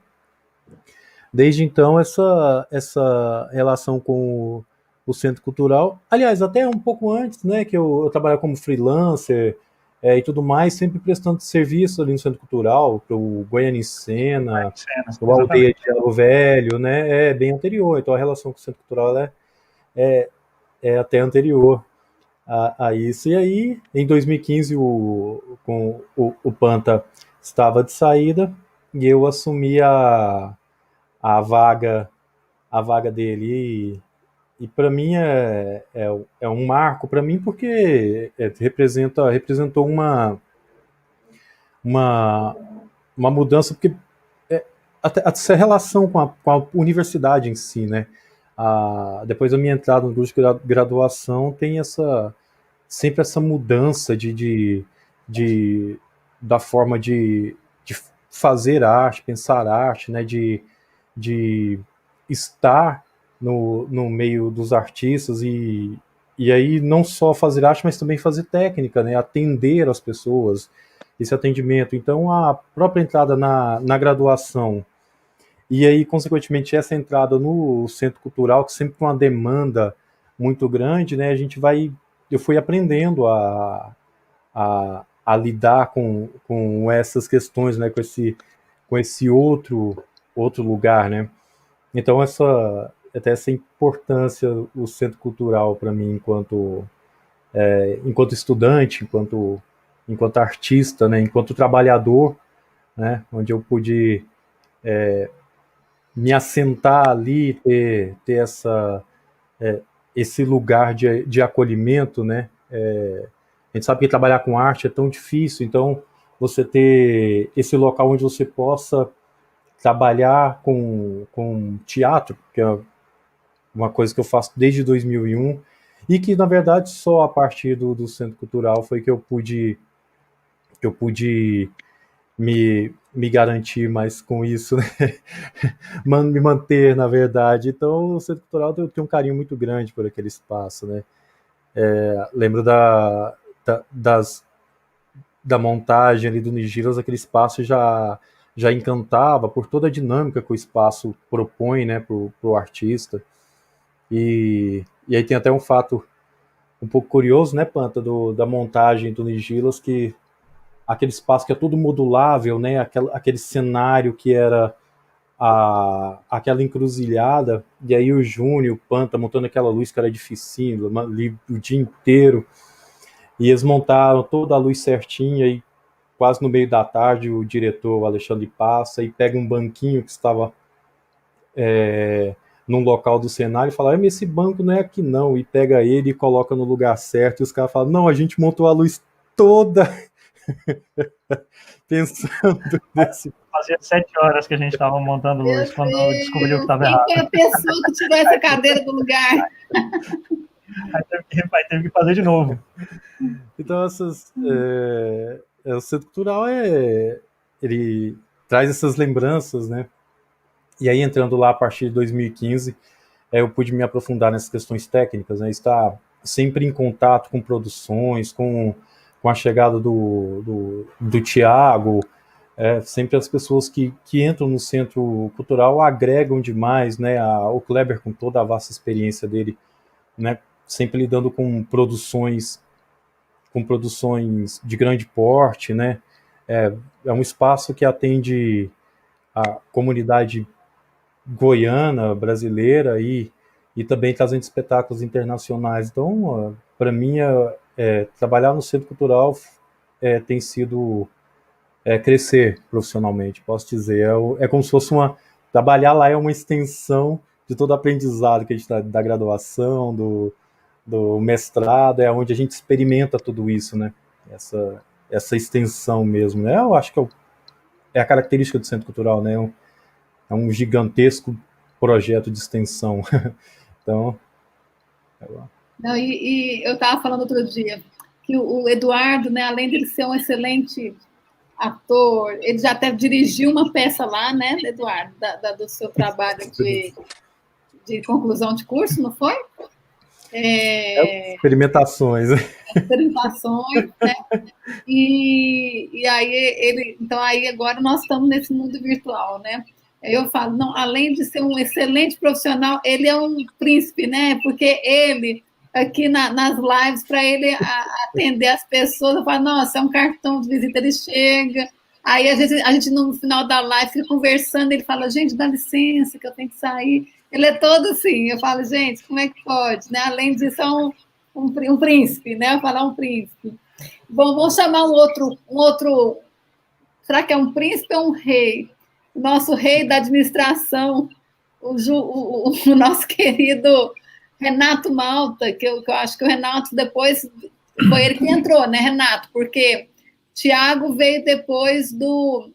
desde então, essa relação com o Centro Cultural. Aliás, até um pouco antes, né? Que eu trabalhava como freelancer. E tudo mais, sempre prestando serviço ali no Centro Cultural, para o Goiânia em Cena, o Aldeia de Diabo Velho, né? É bem anterior. Então a relação com o Centro Cultural ela é até anterior a isso. E aí, em 2015, o Panta estava de saída e eu assumi a vaga a vaga dele. E para mim é um marco para mim, porque representou uma, uma mudança, porque até essa relação com a universidade em si, né? Depois da minha entrada no curso de graduação, tem sempre essa mudança de da forma de fazer arte, pensar arte, né? De estar no meio dos artistas, e aí não só fazer arte, mas também fazer técnica, né? Atender as pessoas, esse atendimento. Então, a própria entrada na graduação, e aí, consequentemente, essa entrada no Centro Cultural, que sempre tem uma demanda muito grande, né? Eu fui aprendendo a lidar com essas questões, né? Com esse outro lugar, né? Então, até essa importância, o Centro Cultural para mim, enquanto estudante, enquanto artista, né? Enquanto trabalhador, né? Onde eu pude me assentar ali, ter esse lugar de acolhimento, né? A gente sabe que trabalhar com arte é tão difícil, então você ter esse local onde você possa trabalhar com teatro, que é uma coisa que eu faço desde 2001, e que, na verdade, só a partir do Centro Cultural foi que eu pude me garantir mais com isso, né? Me manter, na verdade. Então, o Centro Cultural eu tenho um carinho muito grande por aquele espaço, né? Lembro da, das, da montagem ali do Nigilas, aquele espaço já encantava por toda a dinâmica que o espaço propõe, né, pro artista. E aí tem até um fato um pouco curioso, né, Panta, da montagem do Nigilas, que aquele espaço que é todo modulável, né, aquele cenário que era aquela encruzilhada, e aí o Júnior, o Panta, montando aquela luz que era dificílimo, ali o dia inteiro, e eles montaram toda a luz certinha, e quase no meio da tarde o diretor, o Alexandre, passa e pega um banquinho que estava num local do cenário e fala: mas esse banco não é aqui não, e pega ele e coloca no lugar certo, e os caras falam: não, a gente montou a luz toda pensando nesse. Fazia 7 horas que a gente estava montando Meu luz quando descobriu que Deus, estava quem errado. foi a pessoa que tirou essa cadeira do lugar? Aí teve que fazer de novo. Então, o Centro Cultural ele traz essas lembranças, né? E aí, entrando lá a partir de 2015, eu pude me aprofundar nessas questões técnicas, né, estar sempre em contato com produções, com a chegada do Tiago, sempre as pessoas que entram no Centro Cultural agregam demais, né, o Kleber com toda a vasta experiência dele, né, sempre lidando com produções de grande porte, né, é um espaço que atende a comunidade goiana, brasileira e também trazendo espetáculos internacionais. Então, para mim, trabalhar no Centro Cultural tem sido crescer profissionalmente, posso dizer. É como se fosse trabalhar lá é uma extensão de todo o aprendizado que a gente da graduação, do mestrado, é onde a gente experimenta tudo isso, né? Essa extensão mesmo, né? Eu acho que é a característica do Centro Cultural, né? É um gigantesco projeto de extensão. Então... Não, e eu estava falando outro dia que o Eduardo, né, além de ele ser um excelente ator, ele já até dirigiu uma peça lá, né, Eduardo, do seu trabalho de conclusão de curso, não foi? Experimentações. Experimentações, né? E aí então aí agora nós estamos nesse mundo virtual, né? Eu falo, não, além de ser um excelente profissional, ele é um príncipe, né? Porque ele, aqui nas lives, para ele atender as pessoas, eu falo, nossa, é um cartão de visita, ele chega. Aí, a gente, no final da live, fica conversando, ele fala, gente, dá licença, que eu tenho que sair. Ele é todo assim, eu falo, gente, como é que pode? Né? Além disso, é um príncipe, né? Eu falo, um príncipe. Bom, vamos chamar um outro. Será que é um príncipe ou um rei? O nosso rei da administração, o nosso querido Renato Malta, que eu acho que o Renato depois foi ele que entrou, né, Renato? Porque Tiago veio depois do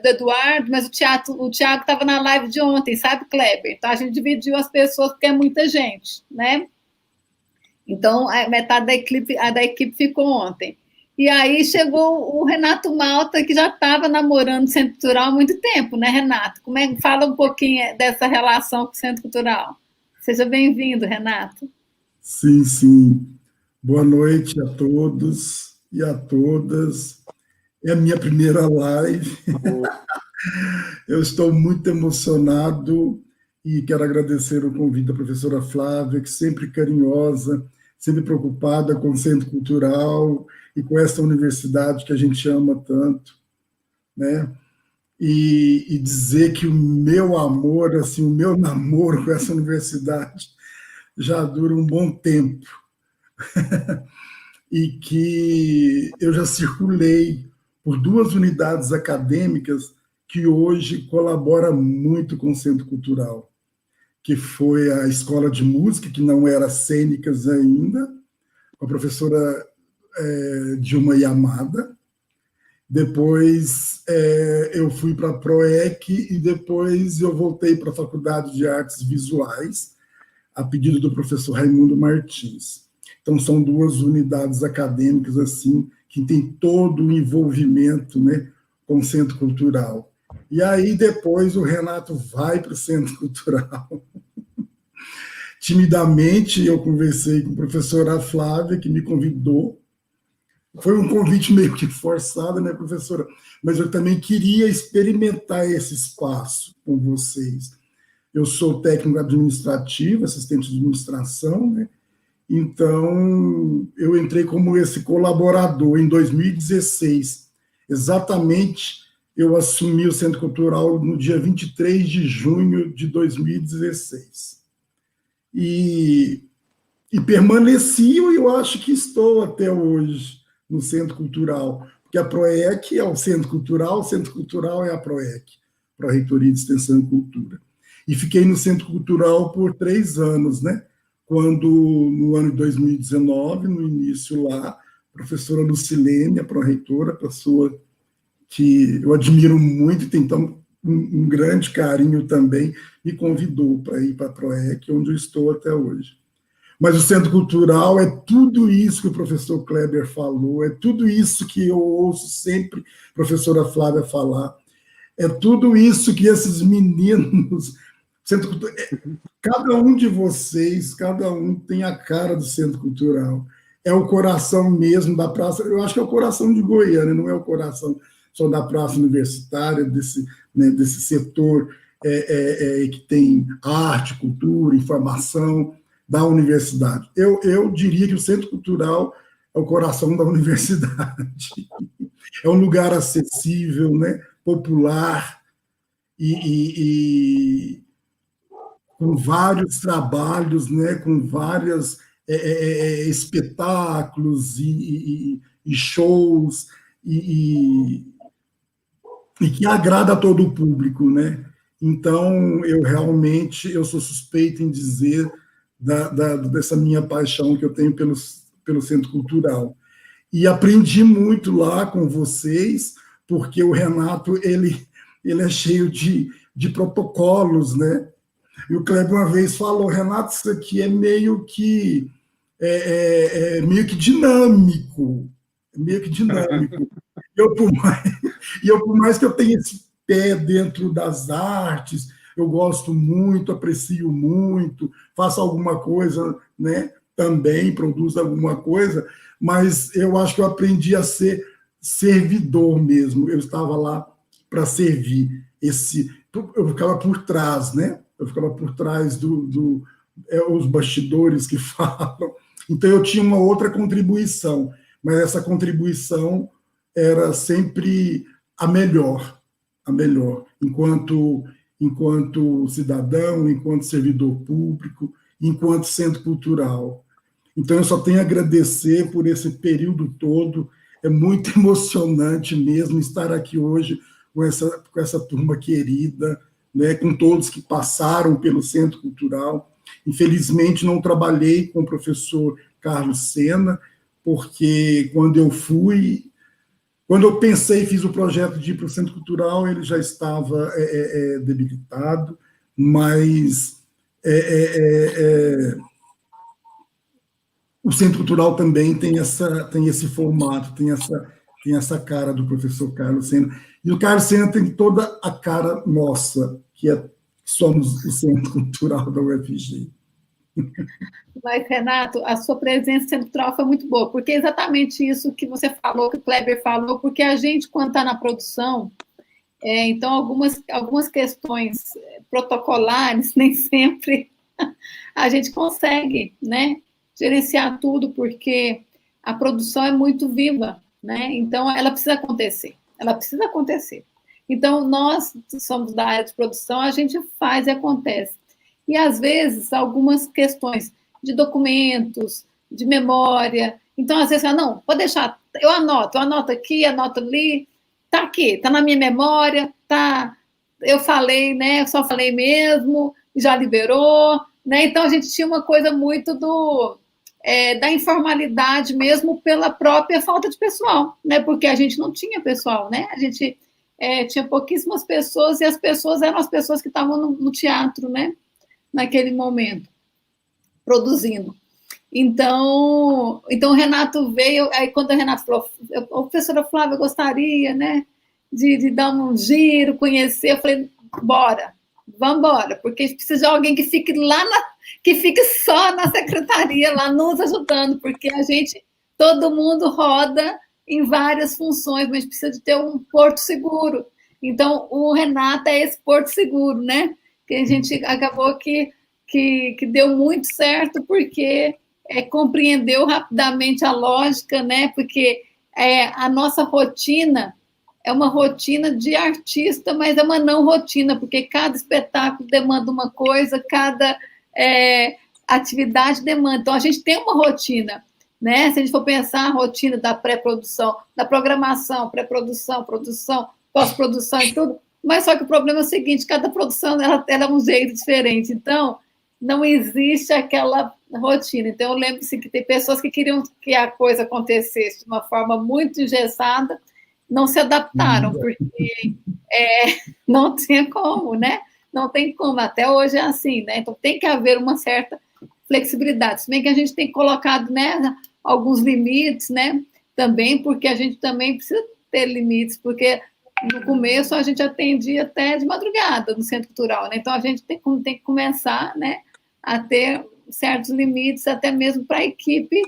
Eduardo, mas o Tiago estava na live de ontem, sabe, Kleber? Então a gente dividiu as pessoas porque é muita gente, né? Então metade da equipe ficou ontem. E aí chegou o Renato Malta, que já estava namorando o Centro Cultural há muito tempo, né, Renato? Fala um pouquinho dessa relação com o Centro Cultural. Seja bem-vindo, Renato. Sim, sim. Boa noite a todos e a todas. É a minha primeira live. Eu estou muito emocionado e quero agradecer o convite da professora Flávia, que sempre carinhosa, sempre preocupada com o Centro Cultural e com essa universidade que a gente ama tanto, né? E dizer que o meu amor, assim, o meu namoro com essa universidade já dura um bom tempo. E que eu já circulei por 2 unidades acadêmicas que hoje colaboram muito com o Centro Cultural, que foi a Escola de Música, que não era cênicas ainda, com a professora Dilma Yamada. Depois eu fui para a PROEC e depois eu voltei para a Faculdade de Artes Visuais, a pedido do professor Raimundo Martins. Então, são 2 unidades acadêmicas assim que tem todo o envolvimento, né, com o Centro Cultural. E aí, depois, o Renato vai para o Centro Cultural. Timidamente, eu conversei com a professora Flávia, que me convidou. Foi um convite meio que forçado, né, professora? Mas eu também queria experimentar esse espaço com vocês. Eu sou técnico administrativo, assistente de administração, né? Então, eu entrei como esse colaborador em 2016. Exatamente, eu assumi o Centro Cultural no dia 23 de junho de 2016. E permaneci, e eu acho que estou até hoje no Centro Cultural, porque a PROEC é o Centro Cultural é a PROEC, Pró-Reitoria de Extensão e Cultura. E fiquei no Centro Cultural por 3 anos, né? Quando, no ano de 2019, no início lá, a professora Lucilene, a pró-reitora, pessoa que eu admiro muito e tem um grande carinho também, me convidou para ir para a PROEC, onde eu estou até hoje. Mas o Centro Cultural é tudo isso que o professor Kleber falou, é tudo isso que eu ouço sempre a professora Flávia falar, é tudo isso que esses meninos Cada um de vocês, cada um tem a cara do Centro Cultural. É o coração mesmo da praça. Eu acho que é o coração de Goiânia, não é o coração só da praça universitária, desse setor que tem arte, cultura, informação da universidade. Eu diria que o Centro Cultural é o coração da universidade. É um lugar acessível, né, popular e com vários trabalhos, né, com vários espetáculos e shows e que agrada a todo o público, né? Então, eu sou suspeito em dizer dessa minha paixão que eu tenho pelo Centro Cultural. E aprendi muito lá com vocês, porque o Renato ele é cheio de protocolos, né? E o Kleber uma vez falou, Renato, isso aqui é meio que dinâmico, meio que dinâmico. E eu, por mais que eu tenha esse pé dentro das artes, eu gosto muito, aprecio muito, faço alguma coisa, né? Também produzo alguma coisa, mas eu acho que eu aprendi a ser servidor mesmo. Eu estava lá para servir. Eu ficava por trás, né? Eu ficava por trás os bastidores que falam. Então, eu tinha uma outra contribuição, mas essa contribuição era sempre a melhor, enquanto cidadão, enquanto servidor público, enquanto centro cultural. Então, eu só tenho a agradecer por esse período todo. É muito emocionante mesmo estar aqui hoje com essa turma querida, né, com todos que passaram pelo Centro Cultural. Infelizmente, não trabalhei com o professor Carlos Sena, porque quando eu pensei, fiz o projeto de ir para o Centro Cultural, ele já estava debilitado, mas o Centro Cultural também tem esse formato, tem essa cara do professor Carlos Sena. E o Carlos Sena tem toda a cara nossa, que somos o Centro Cultural da UFG. Mas, Renato, a sua presença central foi muito boa, porque é exatamente isso que você falou, que o Kleber falou, porque a gente, quando está na produção, então algumas questões protocolares, nem sempre a gente consegue, né, gerenciar tudo, porque a produção é muito viva, né? Então ela precisa acontecer. Então, nós somos da área de produção, a gente faz e acontece. E, às vezes, algumas questões de documentos, de memória. Então, às vezes, não, pode deixar, eu anoto aqui, anoto ali, está aqui, está na minha memória, tá, eu falei, né, eu só falei mesmo, já liberou, né? Então, a gente tinha uma coisa muito da informalidade mesmo pela própria falta de pessoal, né? Porque a gente não tinha pessoal, né? A gente tinha pouquíssimas pessoas e as pessoas eram as pessoas que estavam no teatro, né? Naquele momento, produzindo. Então o Renato veio, aí quando o Renato falou, professora Flávia, eu gostaria, né, de dar um giro, conhecer, eu falei, vamos embora, porque a gente precisa de alguém que fique que fique só na secretaria, lá nos ajudando, porque todo mundo roda em várias funções, mas precisa de ter um porto seguro. Então, o Renato é esse porto seguro, né? Que a gente acabou que deu muito certo, porque compreendeu rapidamente a lógica, né? Porque a nossa rotina é uma rotina de artista, mas é uma não rotina, porque cada espetáculo demanda uma coisa, cada atividade demanda. Então, a gente tem uma rotina, né? Se a gente for pensar a rotina da pré-produção, da programação, pré-produção, produção, pós-produção e tudo, mas só que o problema é o seguinte, cada produção ela é um jeito diferente, então não existe aquela rotina. Então eu lembro assim, que tem pessoas que queriam que a coisa acontecesse de uma forma muito engessada, não se adaptaram, porque não tinha como, né? Não tem como, até hoje é assim, né? Então tem que haver uma certa flexibilidade, se bem que a gente tem colocado, né, alguns limites, né, também, porque a gente também precisa ter limites, porque no começo a gente atendia até de madrugada no Centro Cultural, né? Então a gente tem que começar, né, a ter certos limites, até mesmo para a equipe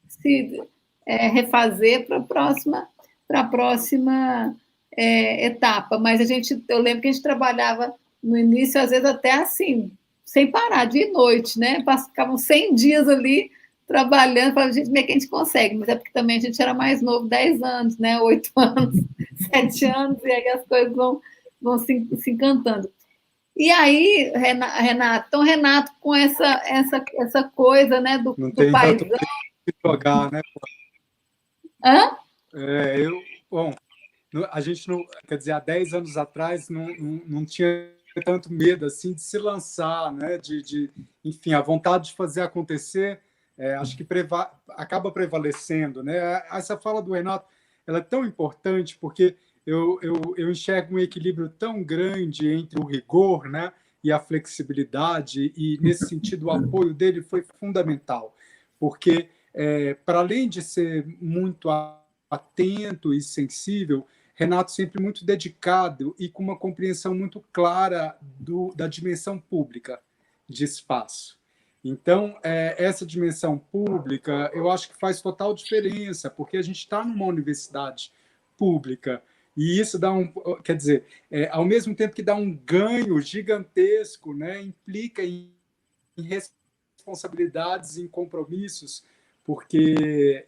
se refazer para a próxima etapa. Mas eu lembro que a gente trabalhava no início, às vezes até assim, sem parar, dia e noite, né? Ficavam 100 dias ali trabalhando, para a gente ver que a gente consegue, mas é porque também a gente era mais novo, 10 anos, né? 8 anos, 7 anos, e aí as coisas vão se encantando. E aí, Renato, então, Renato, com essa coisa, né, do paizão... jogar, né? Hã? Bom, a gente não, quer dizer, há 10 anos atrás não tinha tanto medo assim de se lançar, né? Enfim, a vontade de fazer acontecer, acho que acaba prevalecendo, né? Essa fala do Renato, ela é tão importante porque eu enxergo um equilíbrio tão grande entre o rigor, né, e a flexibilidade, e nesse sentido o apoio dele foi fundamental, porque para além de ser muito atento e sensível, Renato sempre muito dedicado e com uma compreensão muito clara da dimensão pública de espaço. Então, essa dimensão pública, eu acho que faz total diferença, porque a gente está numa universidade pública, e isso quer dizer, ao mesmo tempo que dá um ganho gigantesco, né, implica em responsabilidades, em compromissos, porque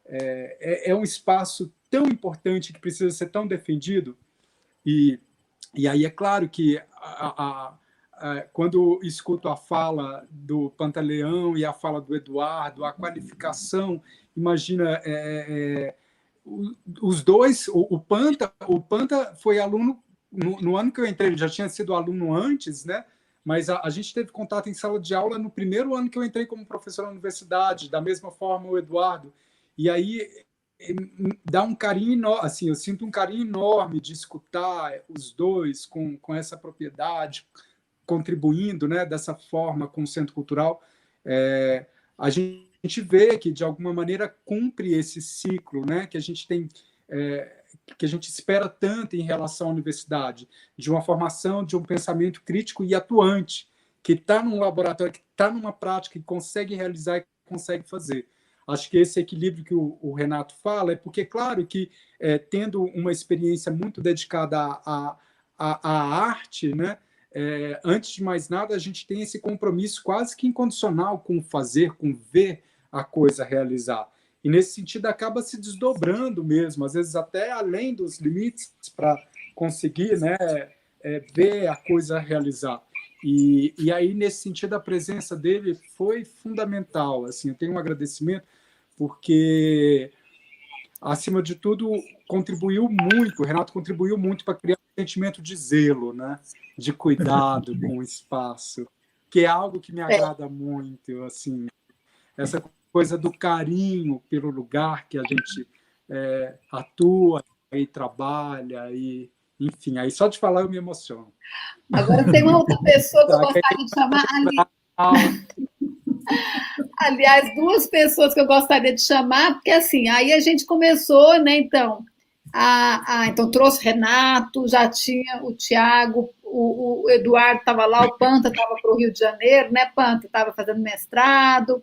é um espaço tão importante que precisa ser tão defendido, e aí é claro que quando escuto a fala do Pantaleão e a fala do Eduardo, a qualificação, imagina, os dois, o Panta foi aluno, no ano que eu entrei, ele já tinha sido aluno antes, né? Mas a gente teve contato em sala de aula no primeiro ano que eu entrei como professor na universidade, da mesma forma o Eduardo. E aí dá um carinho enorme, assim, eu sinto um carinho enorme de escutar os dois com essa propriedade, contribuindo, né, dessa forma com o Centro Cultural. A gente vê que, de alguma maneira, cumpre esse ciclo, né, que a gente tem, que a gente espera tanto em relação à universidade, de uma formação, de um pensamento crítico e atuante, que está num laboratório, que está numa prática, que consegue realizar e consegue fazer. Acho que esse equilíbrio que o Renato fala é porque, claro, que tendo uma experiência muito dedicada à arte, né, antes de mais nada, a gente tem esse compromisso quase que incondicional com fazer, com ver a coisa realizar. E, nesse sentido, acaba se desdobrando mesmo, às vezes até além dos limites, para conseguir, né, ver a coisa realizar. E aí, nesse sentido, a presença dele foi fundamental. Assim, eu tenho um agradecimento, porque, acima de tudo, contribuiu muito, o Renato contribuiu muito para criar um sentimento de zelo, né? De cuidado com o espaço, que é algo que me agrada muito, assim, essa coisa do carinho pelo lugar que a gente atua e trabalha, e, enfim, aí só de falar eu me emociono. Agora tem uma outra pessoa que eu gostaria de chamar, aliás, duas pessoas que eu gostaria de chamar, porque assim, aí a gente começou, né, então, então trouxe Renato, já tinha o Tiago, o Eduardo estava lá, o Panta estava para o Rio de Janeiro, né, Panta estava fazendo mestrado,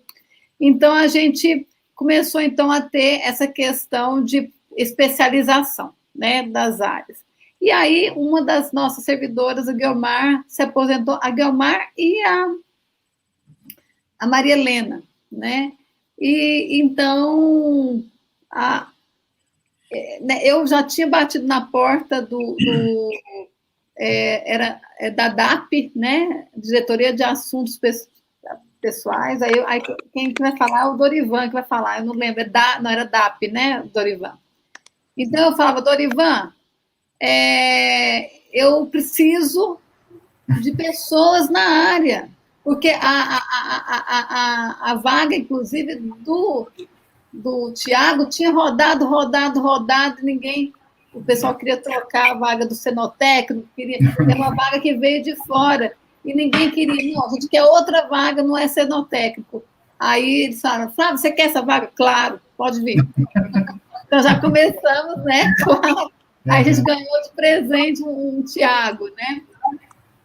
então a gente começou então a ter essa questão de especialização, né, das áreas. E aí uma das nossas servidoras, a Guiomar, se aposentou, a Guiomar e a Maria Helena, né? E então eu já tinha batido na porta da DAP, né? Diretoria de Assuntos Pessoais. Aí quem vai falar é o Dorivan que vai falar. Eu não lembro, não era DAP, né, Dorivan? Então eu falava, Dorivan, eu preciso de pessoas na área. Porque a vaga, inclusive, do Tiago tinha rodado, ninguém... O pessoal queria trocar a vaga do cenotécnico, é uma vaga que veio de fora, e ninguém queria. Não, a gente quer outra vaga, não é cenotécnico. Aí eles falaram, Flávio, você quer essa vaga? Claro, pode vir. Então já começamos, né, Aí a gente ganhou de presente um Tiago, né?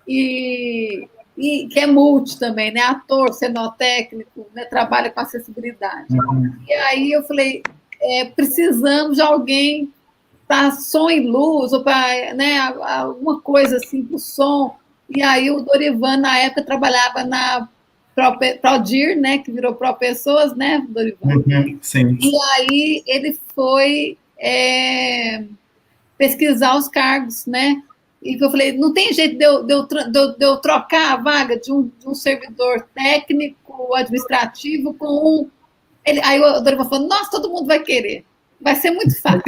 E que é multi também, né? Ator, cenotécnico, né? Trabalha com acessibilidade. E aí eu falei, precisamos de alguém para som e luz, ou para, né, alguma coisa assim para o som. E aí o Dorivan, na época, trabalhava na Prodir, né, que virou Pro Pessoas, né, Dorivan? Sim. E aí ele foi pesquisar os cargos, né? E eu falei, não tem jeito de eu trocar a vaga de um servidor técnico, administrativo, com um... Aí o Dorivan falou, nossa, todo mundo vai querer. Vai ser muito fácil.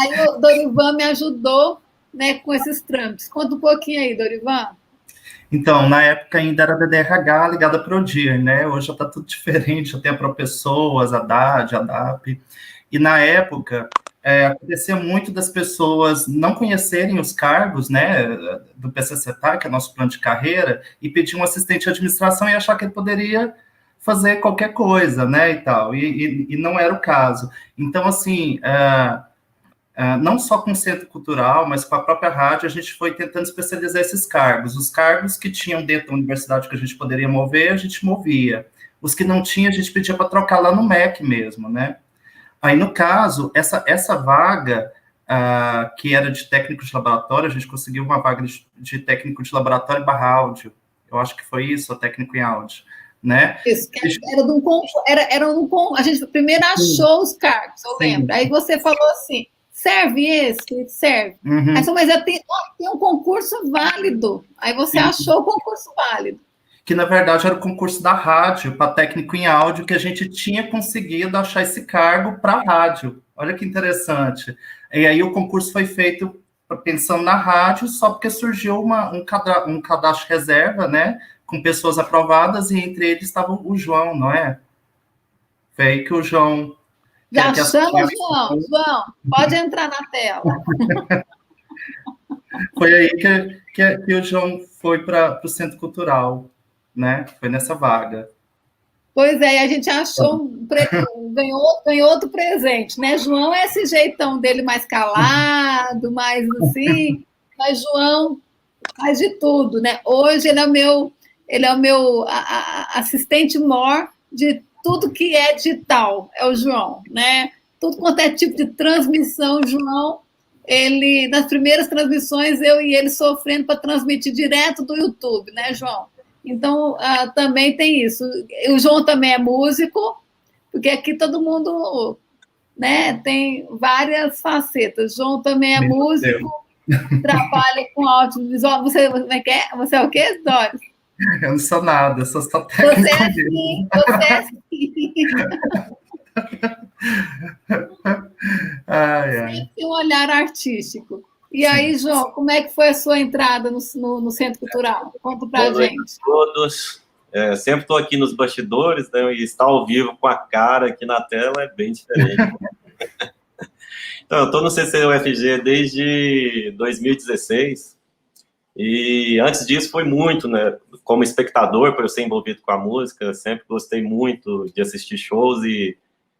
Aí o Dorivan me ajudou, né, com esses trâmites. Conta um pouquinho aí, Dorivan. Então, na época ainda era da DRH ligada para o Prodir, né? Hoje já está tudo diferente, já tem a ProPessoas, a DAD, a DAP. E na época, acontecia muito das pessoas não conhecerem os cargos, né, do PCCETAC, que é nosso plano de carreira, e pedir um assistente de administração e achar que ele poderia fazer qualquer coisa, né, e tal. E não era o caso. Então, assim... não só com o Centro Cultural, mas com a própria rádio, a gente foi tentando especializar esses cargos. Os cargos que tinham dentro da universidade que a gente poderia mover, a gente movia. Os que não tinha, a gente pedia para trocar lá no MEC mesmo, né? Aí, no caso, essa vaga, que era de técnico de laboratório, a gente conseguiu uma vaga de técnico de laboratório barra áudio. Eu acho que foi isso, o técnico em áudio. Né? Isso, a gente primeiro achou os cargos, eu lembro. Aí você falou assim, serve esse? Serve. Aí falou, mas tem um concurso válido. Aí você achou o concurso válido. Que, na verdade, era o concurso da rádio, para técnico em áudio, que a gente tinha conseguido achar esse cargo para a rádio. Olha que interessante. E aí o concurso foi feito pensando na rádio, só porque surgiu um cadastro reserva, né? Com pessoas aprovadas, e entre eles estava o João, não é? Foi aí que o João... Já chama o João. João, pode entrar na tela. Foi aí que o João foi para o Centro Cultural, né? Foi nessa vaga. Pois é, e a gente achou, ganhou outro presente, né? João é esse jeitão dele mais calado, mais assim, mas João faz de tudo, né? Hoje ele é o meu assistente mor de tudo que é digital, é o João, né? Tudo quanto é tipo de transmissão, o João, ele, nas primeiras transmissões, eu e ele sofrendo para transmitir direto do YouTube, né, João? Então, também tem isso. O João também é músico, porque aqui todo mundo, né, tem várias facetas. O João também é músico, trabalha com audiovisual. Você é o quê, Doris? Eu não sou nada, eu sou só técnico. Você é sim. Sempre tem um olhar artístico. E aí, João, como é que foi a sua entrada no Centro Cultural? Conta pra gente. Boa noite a todos. Sempre estou aqui nos bastidores, né, e estar ao vivo com a cara aqui na tela é bem diferente. Então, eu estou no CCUFG desde 2016, e antes disso foi muito, né, como espectador, por eu ser envolvido com a música, sempre gostei muito de assistir shows, e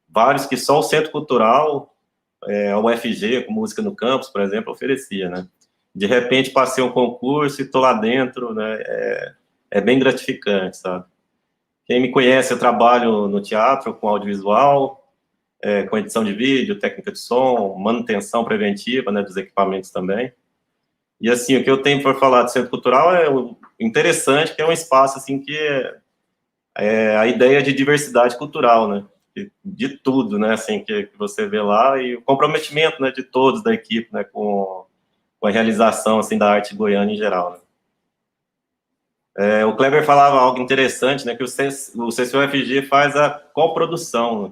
vários que só o Centro Cultural, a UFG, com Música no Campus, por exemplo, oferecia, né. De repente passei um concurso e estou lá dentro, né, é bem gratificante, sabe. Quem me conhece, eu trabalho no teatro com audiovisual, com edição de vídeo, técnica de som, manutenção preventiva, né, dos equipamentos também. E, assim, o que eu tenho para falar do Centro Cultural é interessante, que é um espaço, assim, que é a ideia de diversidade cultural, né, de tudo, né, assim, que você vê lá, e o comprometimento, né, de todos da equipe, né, com a realização, assim, da arte goiana em geral, né. O Kleber falava algo interessante, né, que o CCUFG faz a coprodução, né?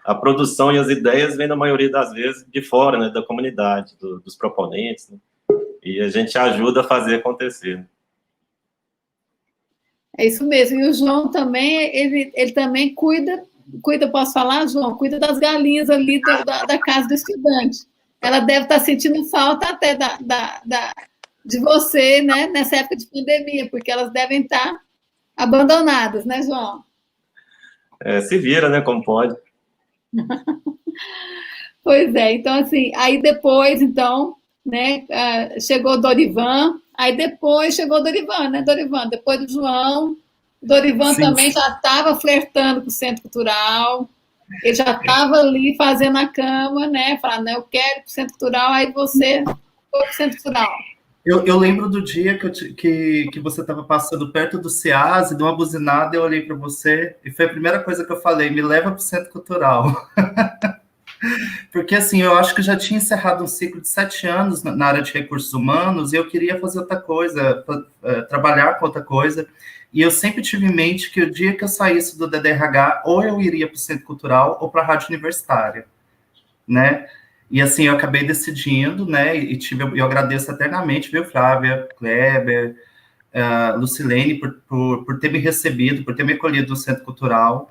A produção e as ideias vêm, na maioria das vezes, de fora, né, da comunidade, dos proponentes, né? E a gente ajuda a fazer acontecer. Né? É isso mesmo. E o João também, ele também cuida, posso falar, João? Cuida das galinhas ali da casa do estudante. Ela deve estar sentindo falta até de você, né, nessa época de pandemia, porque elas devem estar abandonadas, né, João? Se vira, né, como pode. Pois é, então assim, aí depois, então, né, chegou o Dorivan, aí depois chegou o Dorivan, né, Dorivan, depois do João, o Dorivan Sim, também já estava flertando com o Centro Cultural, ele já estava ali fazendo a cama, né, falando, eu quero ir para o Centro Cultural, aí você foi para o Centro Cultural. Eu lembro do dia que você estava passando perto do SEAS e de uma buzinada, eu olhei para você e foi a primeira coisa que eu falei, me leva para o Centro Cultural. Porque, assim, eu acho que já tinha encerrado um ciclo de 7 anos na área de recursos humanos e eu queria fazer outra coisa, trabalhar com outra coisa. E eu sempre tive em mente que o dia que eu saísse do DDRH, ou eu iria para o Centro Cultural ou para a Rádio Universitária, né? E, assim, eu acabei decidindo, né? E eu agradeço eternamente, viu, Flávia, Kleber, Lucilene, por ter me recebido, por ter me acolhido no Centro Cultural.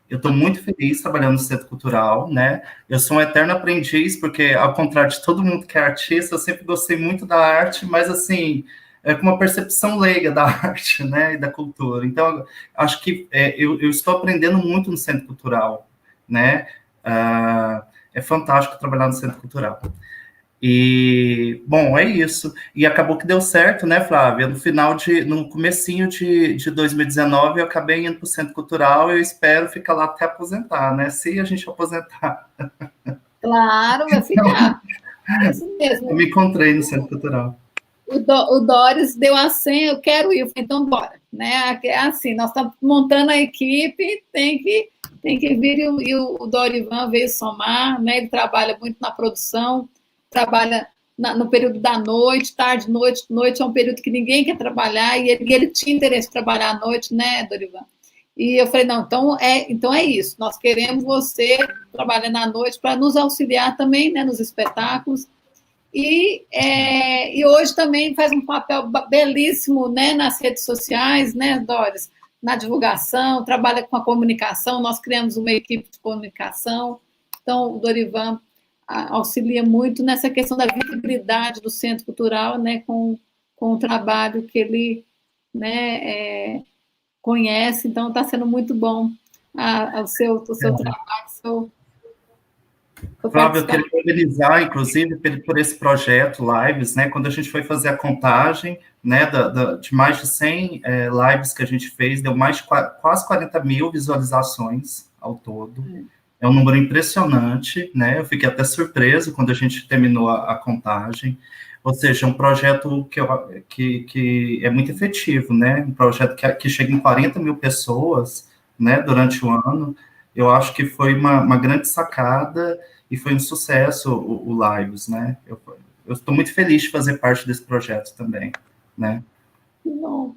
Eu estou muito feliz trabalhando no Centro Cultural, né? Eu sou um eterno aprendiz, porque, ao contrário de todo mundo que é artista, eu sempre gostei muito da arte, mas, assim, com uma percepção leiga da arte, né? E da cultura. Então, acho que eu estou aprendendo muito no Centro Cultural, né? É fantástico trabalhar no Centro Cultural. E, bom, é isso. E acabou que deu certo, né, Flávia? No comecinho de 2019, eu acabei indo para o Centro Cultural e eu espero ficar lá até aposentar, né? Se a gente aposentar. Claro, vai ficar. É isso mesmo. Eu me encontrei no Centro Cultural. O Doris deu a senha, eu quero ir, eu falei, então bora. Né? É assim, nós estamos montando a equipe, tem que vir e o Dorivan veio somar, né? Ele trabalha muito na produção, trabalha no período da noite, tarde, noite é um período que ninguém quer trabalhar, e ele tinha interesse em trabalhar à noite, né, Dorivan? E eu falei, não, então é isso, nós queremos você trabalhando à noite para nos auxiliar também, né, nos espetáculos, e hoje também faz um papel belíssimo, né, nas redes sociais, né, Doris? Na divulgação, trabalha com a comunicação, nós criamos uma equipe de comunicação, então o Dorivan auxilia muito nessa questão da visibilidade do Centro Cultural, né, com o trabalho que ele, né, conhece, então está sendo muito bom o seu trabalho, Flávio, eu queria parabenizar, inclusive, por esse projeto Lives, né? Quando a gente foi fazer a contagem, né, de mais de 100 lives que a gente fez, deu mais de quase 40 mil visualizações ao todo. É um número impressionante, né? Eu fiquei até surpreso quando a gente terminou a contagem. Ou seja, um projeto que é muito efetivo, né? Um projeto que chega em 40 mil pessoas, né, durante o ano. Eu acho que foi uma grande sacada e foi um sucesso o Lives, né? Eu estou muito feliz de fazer parte desse projeto também, né? Bom.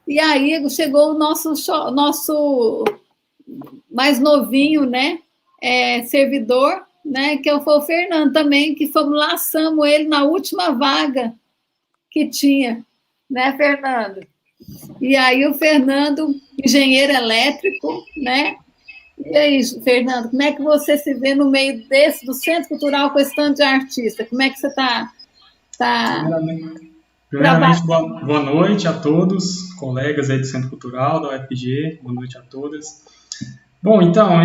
E aí chegou o nosso mais novinho, né? Servidor, né? Que foi o Fernando também, que laçamos ele na última vaga que tinha, né, Fernando? E aí o Fernando, engenheiro elétrico, né? E aí, Fernando, como é que você se vê no meio do Centro Cultural com esse tanto de artista? Como é que você está? Primeiramente, boa noite a todos, colegas aí do Centro Cultural, da UFG, boa noite a todas. Bom, então,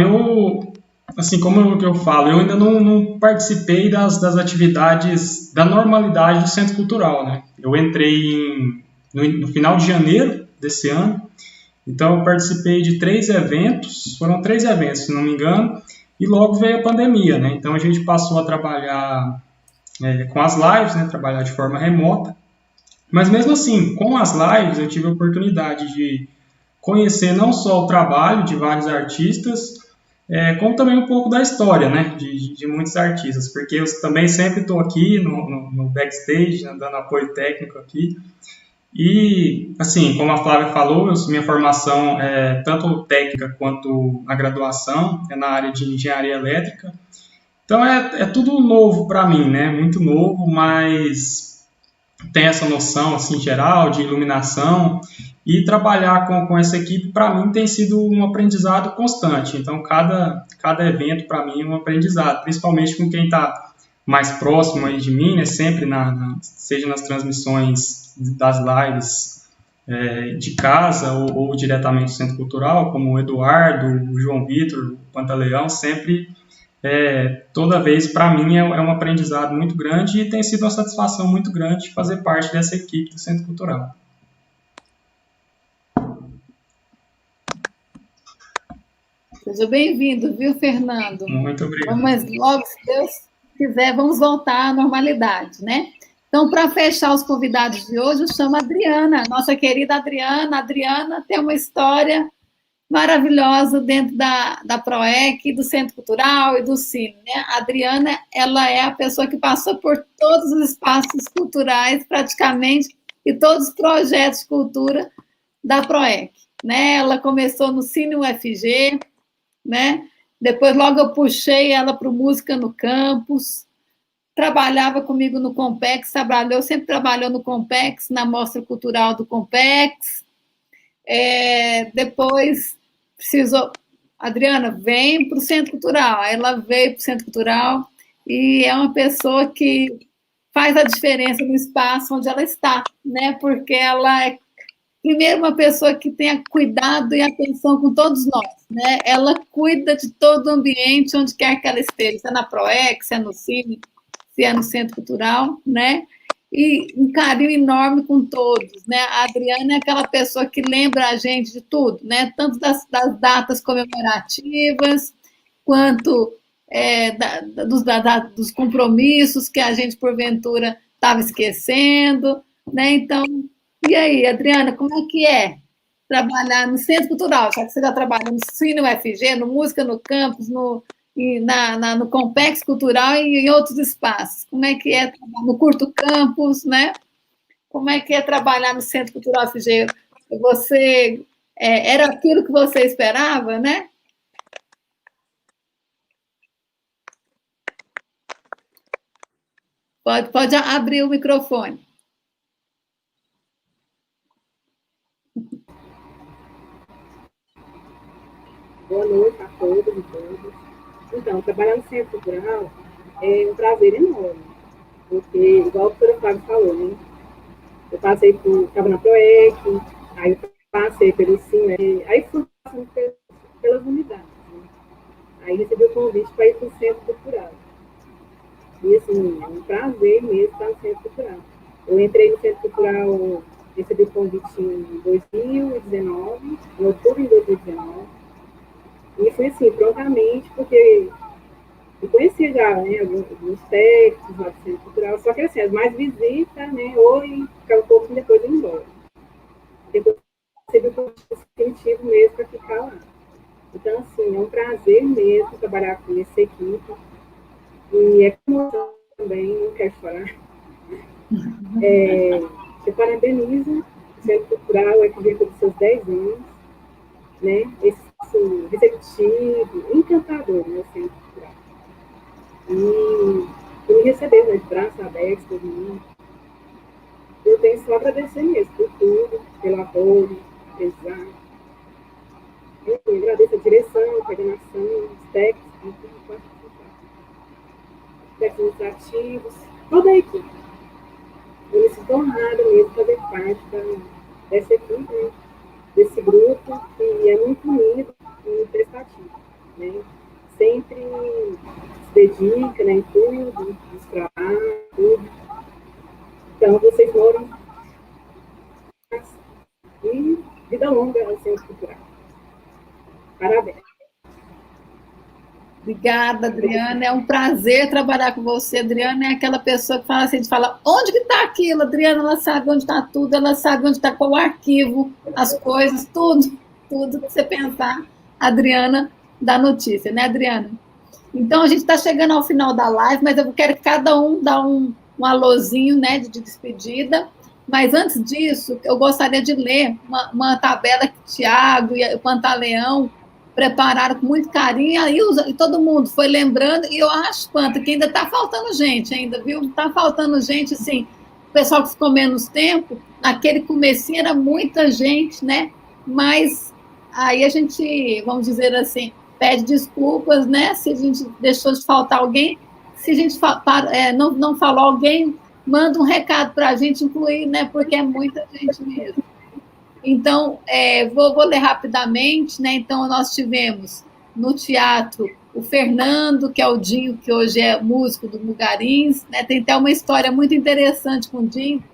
assim como eu falo, eu ainda não participei das atividades da normalidade do Centro Cultural, né? Eu entrei no final de janeiro desse ano, então eu participei de 3 eventos, foram 3 eventos, se não me engano, e logo veio a pandemia, né? Então a gente passou a trabalhar com as lives, né? Trabalhar de forma remota, mas mesmo assim, com as lives eu tive a oportunidade de conhecer não só o trabalho de vários artistas, como também um pouco da história, né, de muitos artistas, porque eu também sempre estou aqui no backstage, né, dando apoio técnico aqui, e, assim, como a Flávia falou, minha formação é tanto técnica quanto a graduação, é na área de engenharia elétrica, então é tudo novo para mim, né, muito novo, mas tem essa noção, assim, geral de iluminação, e trabalhar com essa equipe, para mim, tem sido um aprendizado constante. Então, cada evento, para mim, é um aprendizado, principalmente com quem está mais próximo aí de mim, né? Sempre, seja nas transmissões das lives de casa ou diretamente do Centro Cultural, como o Eduardo, o João Vitor, o Pantaleão, sempre toda vez, para mim, é um aprendizado muito grande e tem sido uma satisfação muito grande fazer parte dessa equipe do Centro Cultural. Seja bem-vindo, viu, Fernando? Muito obrigado. Mas logo, se Deus quiser, vamos voltar à normalidade, né? Então, para fechar os convidados de hoje, eu chamo a Adriana, nossa querida Adriana. A Adriana tem uma história maravilhosa dentro da PROEC, do Centro Cultural e do Cine, né? A Adriana, ela é a pessoa que passou por todos os espaços culturais, praticamente, e todos os projetos de cultura da PROEC, né? Ela começou no Cine UFG, né? Depois, logo, eu puxei ela para o Música no Campus, trabalhava comigo no Compex, sempre trabalhou no Compex, na Mostra Cultural do Compex. Depois, Adriana, vem para o Centro Cultural. Ela veio para o Centro Cultural e é uma pessoa que faz a diferença no espaço onde ela está, né? Porque ela é, primeiro, uma pessoa que tenha cuidado e atenção com todos nós, né? Ela cuida de todo o ambiente, onde quer que ela esteja, se é na PROEC, se é no Cine, se é no Centro Cultural, né? E um carinho enorme com todos, né? A Adriana é aquela pessoa que lembra a gente de tudo, né? Tanto das datas comemorativas, quanto dos compromissos que a gente, porventura, estava esquecendo, né? Então, e aí, Adriana, como é que é trabalhar no Centro Cultural, já que você já trabalha no Cine UFG, no Música no Campus, no Compex Cultural e em outros espaços? Como é que é no Curto Campus, né? Como é que é trabalhar no Centro Cultural UFG? Você era aquilo que você esperava, né? Pode abrir o microfone. Boa noite a todos e todas. Então, trabalhar no Centro Cultural é um prazer enorme, porque, igual a professora Flávia falou, né? Eu estava na PROEC, aí eu passei pelo Cine, aí fui passando pelas unidades, né? Aí recebi o convite para ir para o Centro Cultural. E, assim, é um prazer mesmo estar no Centro Cultural. Eu entrei no Centro Cultural, recebi o convite em 2019, em outubro de 2019, e fui assim, prontamente, porque eu conhecia já, né, alguns técnicos lá do Centro Cultural, só que assim, as mais visitas, né, oi, ficava um pouco depois de ir embora. Depois recebi o incentivo mesmo para ficar lá. Então, assim, é um prazer mesmo trabalhar com essa equipe. E é emoção também, não quero chorar. Eu parabenizo o Centro Cultural, que vem pelos seus 10 anos, né, esse receptivo, encantador, né, Centro Cultural. E me recebeu, né, de braços abertos, todo mundo. Eu tenho só a agradecer mesmo por tudo, pelo apoio, aprendizado. Eu agradeço a direção, a coordenação, os técnicos, administrativos, toda a equipe. Eu me sinto honrada mesmo de fazer parte dessa equipe, né, desse grupo, que é muito unido e prestativo, né? Sempre se dedica, né, em tudo, nos trabalhos, tudo. Então, vocês moram e vida longa ao Centro Cultural. Parabéns. Obrigada, Adriana. É um prazer trabalhar com você. Adriana é aquela pessoa que fala assim, a gente fala, onde que está aquilo? Adriana, ela sabe onde está tudo, ela sabe onde está qual o arquivo, as coisas, tudo que você pensar, a Adriana dá notícia, né, Adriana? Então, a gente está chegando ao final da live, mas eu quero que cada um dá um alôzinho, né, de despedida. Mas antes disso, eu gostaria de ler uma tabela que o Tiago e o Pantaleão prepararam com muito carinho, e todo mundo foi lembrando, e eu acho, Panta, que ainda está faltando gente, ainda, viu? Está faltando gente, assim, o pessoal que ficou menos tempo, naquele comecinho era muita gente, né? Mas aí a gente, vamos dizer assim, pede desculpas, né? Se a gente deixou de faltar alguém, se a gente não falou alguém, manda um recado para a gente incluir, né? Porque é muita gente mesmo. Então, vou ler rapidamente, né? Então, nós tivemos no teatro o Fernando, que é o Dinho, que hoje é músico do Bugarins, né? Tem até uma história muito interessante com o Dinho.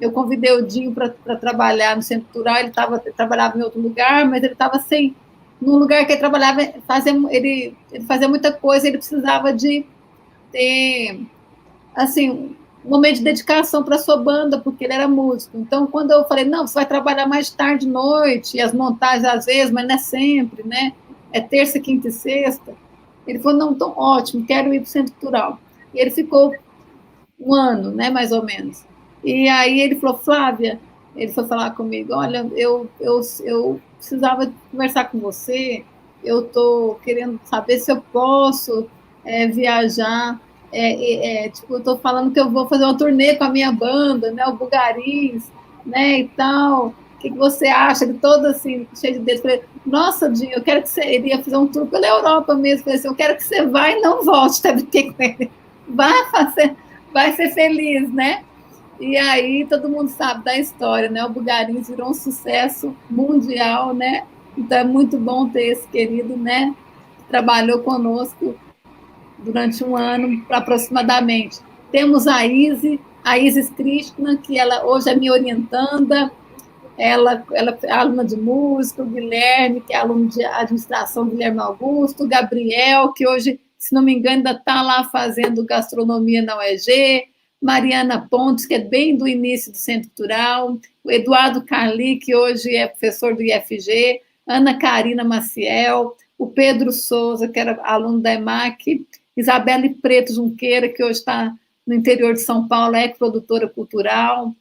Eu convidei o Dinho para trabalhar no Centro Cultural, ele trabalhava em outro lugar, mas ele estava sem... No lugar que ele trabalhava, ele fazia muita coisa, ele precisava de ter, assim, um momento de dedicação para a sua banda, porque ele era músico. Então, quando eu falei, não, você vai trabalhar mais tarde, noite, e as montagens às vezes, mas não é sempre, né? É terça, quinta e sexta. Ele falou, não, então ótimo, quero ir para o Centro Cultural. E ele ficou um ano, né, mais ou menos. E aí ele falou, Flávia, ele foi falar comigo, olha, eu precisava conversar com você, eu estou querendo saber se eu posso viajar, tipo, eu estou falando que eu vou fazer uma turnê com a minha banda, né, o Bugarins, né, e tal, o que você acha? Ele todo assim, cheio de dedos, falei, nossa, Dinho, eu quero que você, ele ia fazer um tour pela Europa mesmo, falei assim, eu quero que você vá e não volte, tá? Porque vai ser feliz, né? E aí todo mundo sabe da história, né? O Bugarins virou um sucesso mundial, né? Então é muito bom ter esse querido, né? Que trabalhou conosco durante um ano aproximadamente. Temos a Isis Krishna, que ela hoje é minha orientanda, ela é aluna de música, o Guilherme, que é aluno de administração, Guilherme Augusto, o Gabriel, que hoje, se não me engano, ainda está lá fazendo gastronomia na UEG, Mariana Pontes, que é bem do início do Centro Cultural, o Eduardo Carli, que hoje é professor do IFG, Ana Karina Maciel, o Pedro Souza, que era aluno da EMAC, Isabelle Preto Junqueira, que hoje está no interior de São Paulo, é produtora cultural,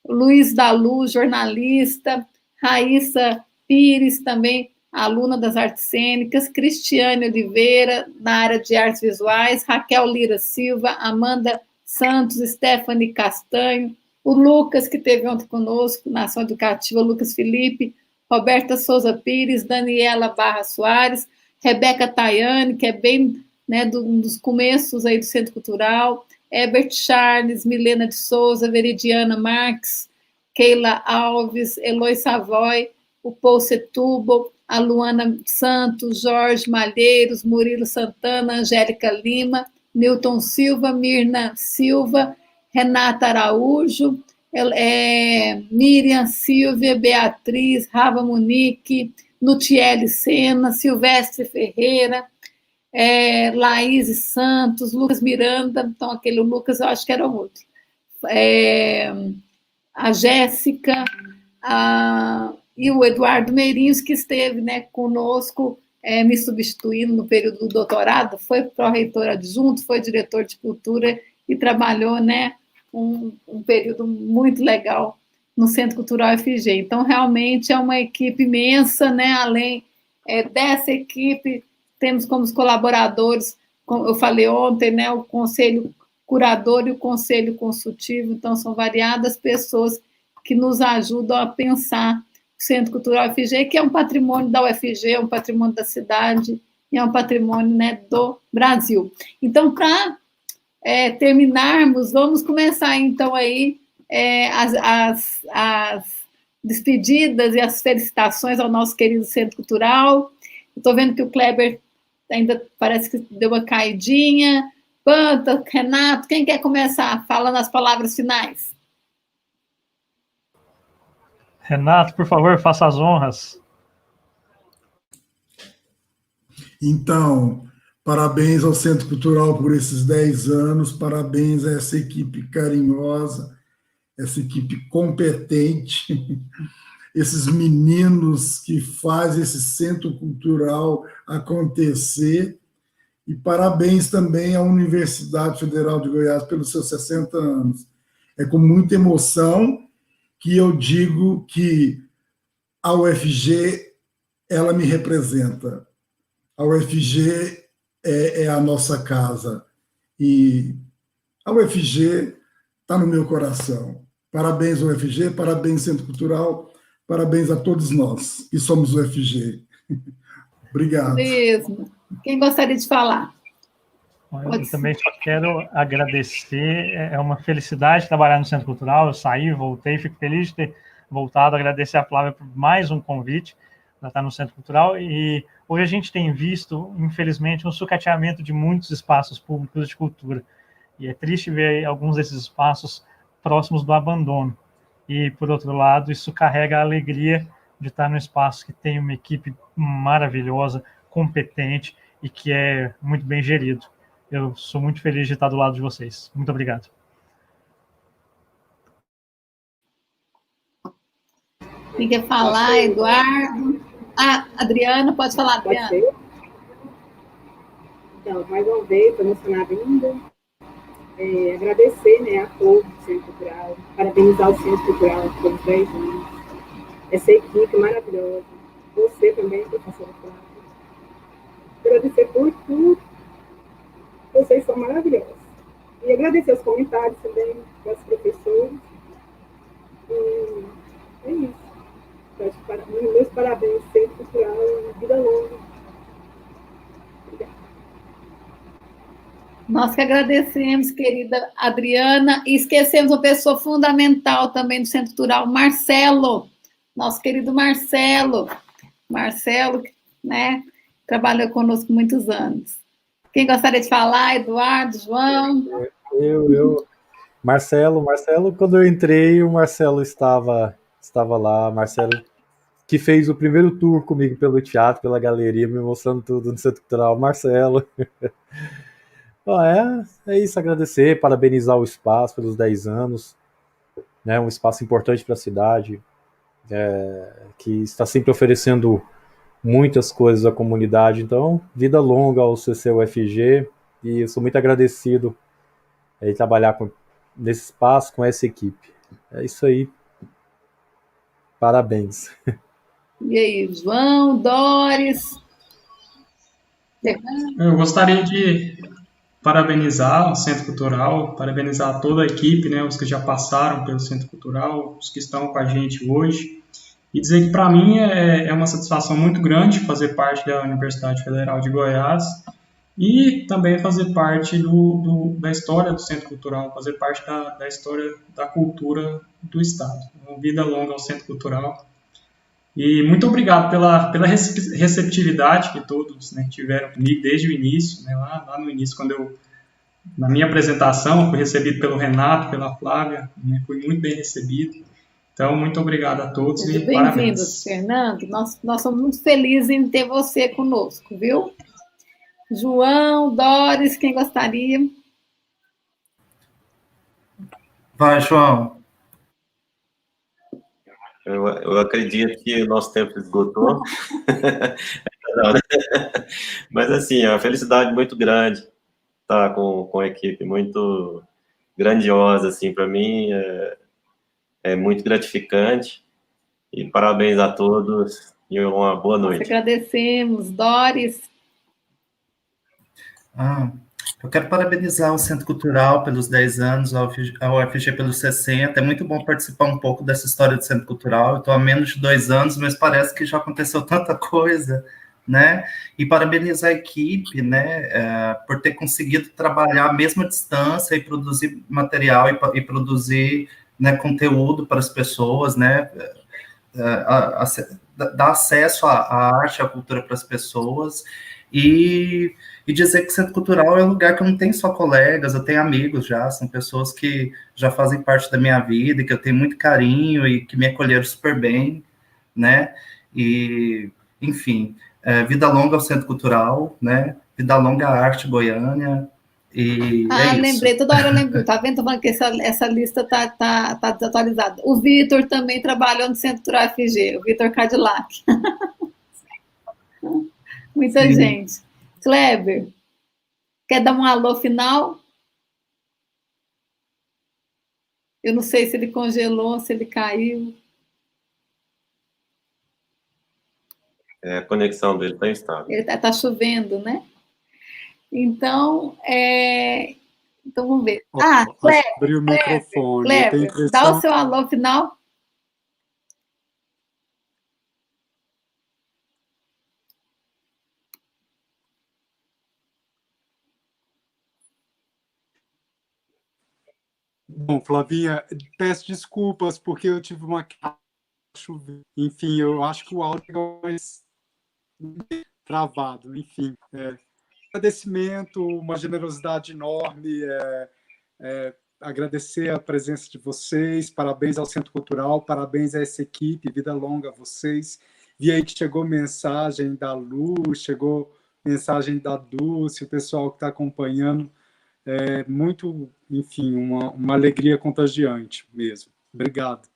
Luiz Dalu, jornalista, Raíssa Pires, também aluna das artes cênicas, Cristiane Oliveira, na área de artes visuais, Raquel Lira Silva, Amanda Santos, Stephanie Castanho, o Lucas, que esteve ontem conosco, na ação educativa, Lucas Felipe, Roberta Souza Pires, Daniela Barra Soares, Rebeca Tayane, que é bem, né, dos começos aí do Centro Cultural, Herbert Charles, Milena de Souza, Veridiana Marques, Keila Alves, Eloy Savoy, o Paul Setúbal, a Luana Santos, Jorge Malheiros, Murilo Santana, Angélica Lima, Newton Silva, Mirna Silva, Renata Araújo, Miriam Silvia, Beatriz, Rava Munique, Nutiele Sena, Silvestre Ferreira, Laís Santos, Lucas Miranda, então aquele Lucas eu acho que era outro, a Jéssica, e o Eduardo Meirinhos, que esteve, né, conosco, me substituindo no período do doutorado, foi pró-reitor adjunto, foi diretor de cultura e trabalhou, né, um período muito legal no Centro Cultural FG. Então, realmente é uma equipe imensa, né, além dessa equipe, temos como colaboradores, como eu falei ontem, né, o Conselho Curador e o Conselho Consultivo, então são variadas pessoas que nos ajudam a pensar o Centro Cultural UFG, que é um patrimônio da UFG, é um patrimônio da cidade, e é um patrimônio, né, do Brasil. Então, para terminarmos, vamos começar, então, aí as despedidas e as felicitações ao nosso querido Centro Cultural. Estou vendo que o Kleber ainda parece que deu uma caidinha. Panta, Renato, quem quer começar falando as palavras finais? Renato, por favor, faça as honras. Então, parabéns ao Centro Cultural por esses 10 anos, parabéns a essa equipe carinhosa, essa equipe competente, esses meninos que fazem esse Centro Cultural acontecer, e parabéns também à Universidade Federal de Goiás pelos seus 60 anos. É com muita emoção que eu digo que a UFG, ela me representa. A UFG é a nossa casa. E a UFG está no meu coração. Parabéns, UFG, parabéns, Centro Cultural, parabéns a todos nós que somos UFG. Obrigado. Mesmo. Quem gostaria de falar? Eu também só quero agradecer, é uma felicidade trabalhar no Centro Cultural, eu saí, voltei, fico feliz de ter voltado, agradecer a Flávia por mais um convite. para estar no Centro Cultural, e hoje a gente tem visto, infelizmente, um sucateamento de muitos espaços públicos de cultura, e é triste ver alguns desses espaços próximos do abandono. E, por outro lado, isso carrega a alegria de estar no espaço que tem uma equipe maravilhosa, competente e que é muito bem gerido. Eu sou muito feliz de estar do lado de vocês. Muito obrigado. Quem quer falar, Eduardo? Adriana, pode falar, Adriana. Pode ser? Então, mais uma vez, estou emocionada ainda. Agradecer, né, a todos do Centro Cultural, parabenizar o Centro Cultural pelos 10 anos. Essa equipe maravilhosa. Você também, professora Flávia. Agradecer por tudo. Vocês são maravilhosos. E agradecer os comentários também das professoras. E é isso. Meus parabéns, Centro Cultural, vida longa. Obrigada. Nós que agradecemos, querida Adriana, e esquecemos uma pessoa fundamental também do Centro Cultural, Marcelo, nosso querido Marcelo, né, trabalhou conosco muitos anos. Quem gostaria de falar? Eduardo, João? Marcelo, quando eu entrei, o Marcelo estava lá, Marcelo que fez o primeiro tour comigo pelo teatro, pela galeria, me mostrando tudo no Centro Cultural, Marcelo. É isso, agradecer, parabenizar o espaço pelos 10 anos, né, um espaço importante para a cidade, que está sempre oferecendo muitas coisas à comunidade. Então, vida longa ao CCUFG, e eu sou muito agradecido em trabalhar nesse espaço com essa equipe. É isso aí. Parabéns. E aí, João, Doris? Eu gostaria de parabenizar o Centro Cultural, parabenizar toda a equipe, né, os que já passaram pelo Centro Cultural, os que estão com a gente hoje, e dizer que para mim é uma satisfação muito grande fazer parte da Universidade Federal de Goiás e também fazer parte da história do Centro Cultural, fazer parte da história da cultura do Estado. Uma vida longa ao Centro Cultural. E muito obrigado pela receptividade que todos, né, tiveram comigo desde o início, né, lá no início, na minha apresentação, fui recebido pelo Renato, pela Flávia, né, fui muito bem recebido. Então, muito obrigado a todos e parabéns. Bem-vindos, Fernando. Nós somos muito felizes em ter você conosco, viu? João, Doris, quem gostaria? Vai, João. Eu acredito que o nosso tempo esgotou. Não, né? Mas, assim, é uma felicidade muito grande estar com a equipe muito grandiosa, assim, para mim é muito gratificante. E parabéns a todos e uma boa noite. Nós agradecemos. Doris? Eu quero parabenizar o Centro Cultural pelos 10 anos, a UFG pelos 60. É muito bom participar um pouco dessa história do Centro Cultural. Eu estou há menos de 2 anos, mas parece que já aconteceu tanta coisa, né? E parabenizar a equipe, né, por ter conseguido trabalhar à mesma distância e produzir material e produzir, né, conteúdo para as pessoas, né? Dar acesso à arte, à cultura para as pessoas. E dizer que o Centro Cultural é um lugar que eu não tenho só colegas, eu tenho amigos já, são pessoas que já fazem parte da minha vida, que eu tenho muito carinho e que me acolheram super bem, né? E, enfim, vida longa ao Centro Cultural, né? Vida longa à arte Goiânia. E lembrei, toda hora eu lembro, tá vendo? Tô falando que essa lista tá desatualizada. O Vitor também trabalhou no Centro Cultural FG, o Vitor Cadillac. Muita Sim. gente. Kleber, quer dar um alô final? Eu não sei se ele congelou, se ele caiu. A conexão dele está instável. Ele tá chovendo, né? Então, vamos ver. Kleber, abrir o microfone. Kleber, dá o seu alô final. Bom, Flavinha, peço desculpas porque eu tive uma Enfim, eu acho que o áudio é mais travado. Enfim, agradecimento, uma generosidade enorme, agradecer a presença de vocês, parabéns ao Centro Cultural, parabéns a essa equipe, vida longa a vocês. Vi aí que chegou mensagem da Lu, chegou mensagem da Dulce, o pessoal que está acompanhando. Muito, enfim, uma alegria contagiante mesmo. Obrigado.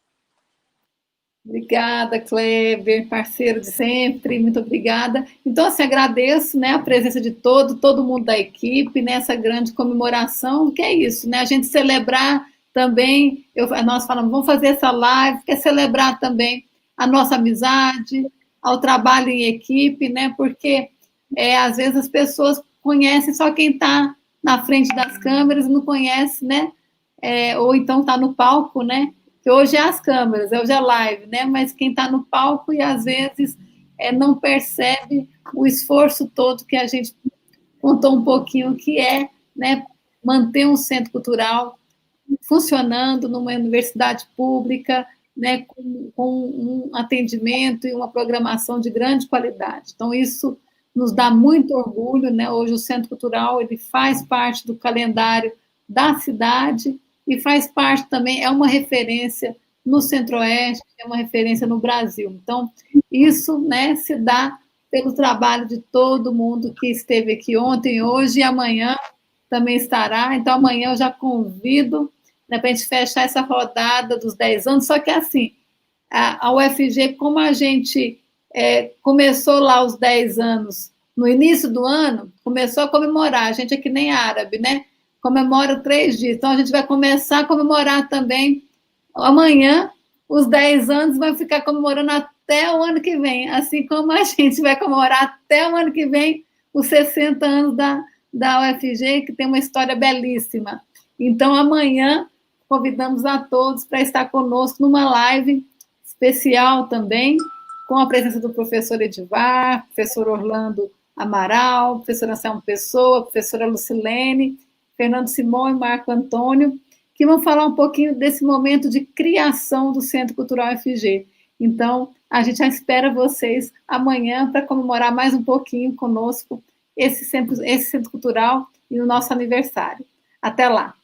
Obrigada, Kleber, parceiro de sempre, muito obrigada. Então, assim, agradeço, né, a presença de todo mundo da equipe nessa grande comemoração, que é isso, né, a gente celebrar também, nós falamos, vamos fazer essa live, quer celebrar também a nossa amizade, ao trabalho em equipe, né, porque às vezes as pessoas conhecem só quem está na frente das câmeras e não conhece, né, ou então está no palco, né, que hoje é as câmeras, hoje é a live, né? Mas quem está no palco e às vezes não percebe o esforço todo que a gente contou um pouquinho que né, manter um centro cultural funcionando numa universidade pública, né, com um atendimento e uma programação de grande qualidade. Então, isso nos dá muito orgulho, né? Hoje o Centro Cultural ele faz parte do calendário da cidade e faz parte também, é uma referência no Centro-Oeste, é uma referência no Brasil. Então, isso, né, se dá pelo trabalho de todo mundo que esteve aqui ontem, hoje e amanhã também estará. Então, amanhã eu já convido, né, para a gente fechar essa rodada dos 10 anos, só que assim, a UFG, como a gente começou lá os 10 anos, no início do ano, começou a comemorar, a gente é que nem árabe, né? Comemora 3 dias. Então, a gente vai começar a comemorar também amanhã, os 10 anos, vai ficar comemorando até o ano que vem, assim como a gente vai comemorar até o ano que vem os 60 anos da UFG, que tem uma história belíssima. Então, amanhã, convidamos a todos para estar conosco numa live especial também, com a presença do professor Edivar, professor Orlando Amaral, professor Anselmo Pessoa, professora Lucilene, Fernando Simão e Marco Antônio, que vão falar um pouquinho desse momento de criação do Centro Cultural UFG. Então, a gente já espera vocês amanhã para comemorar mais um pouquinho conosco esse centro cultural e o nosso aniversário. Até lá!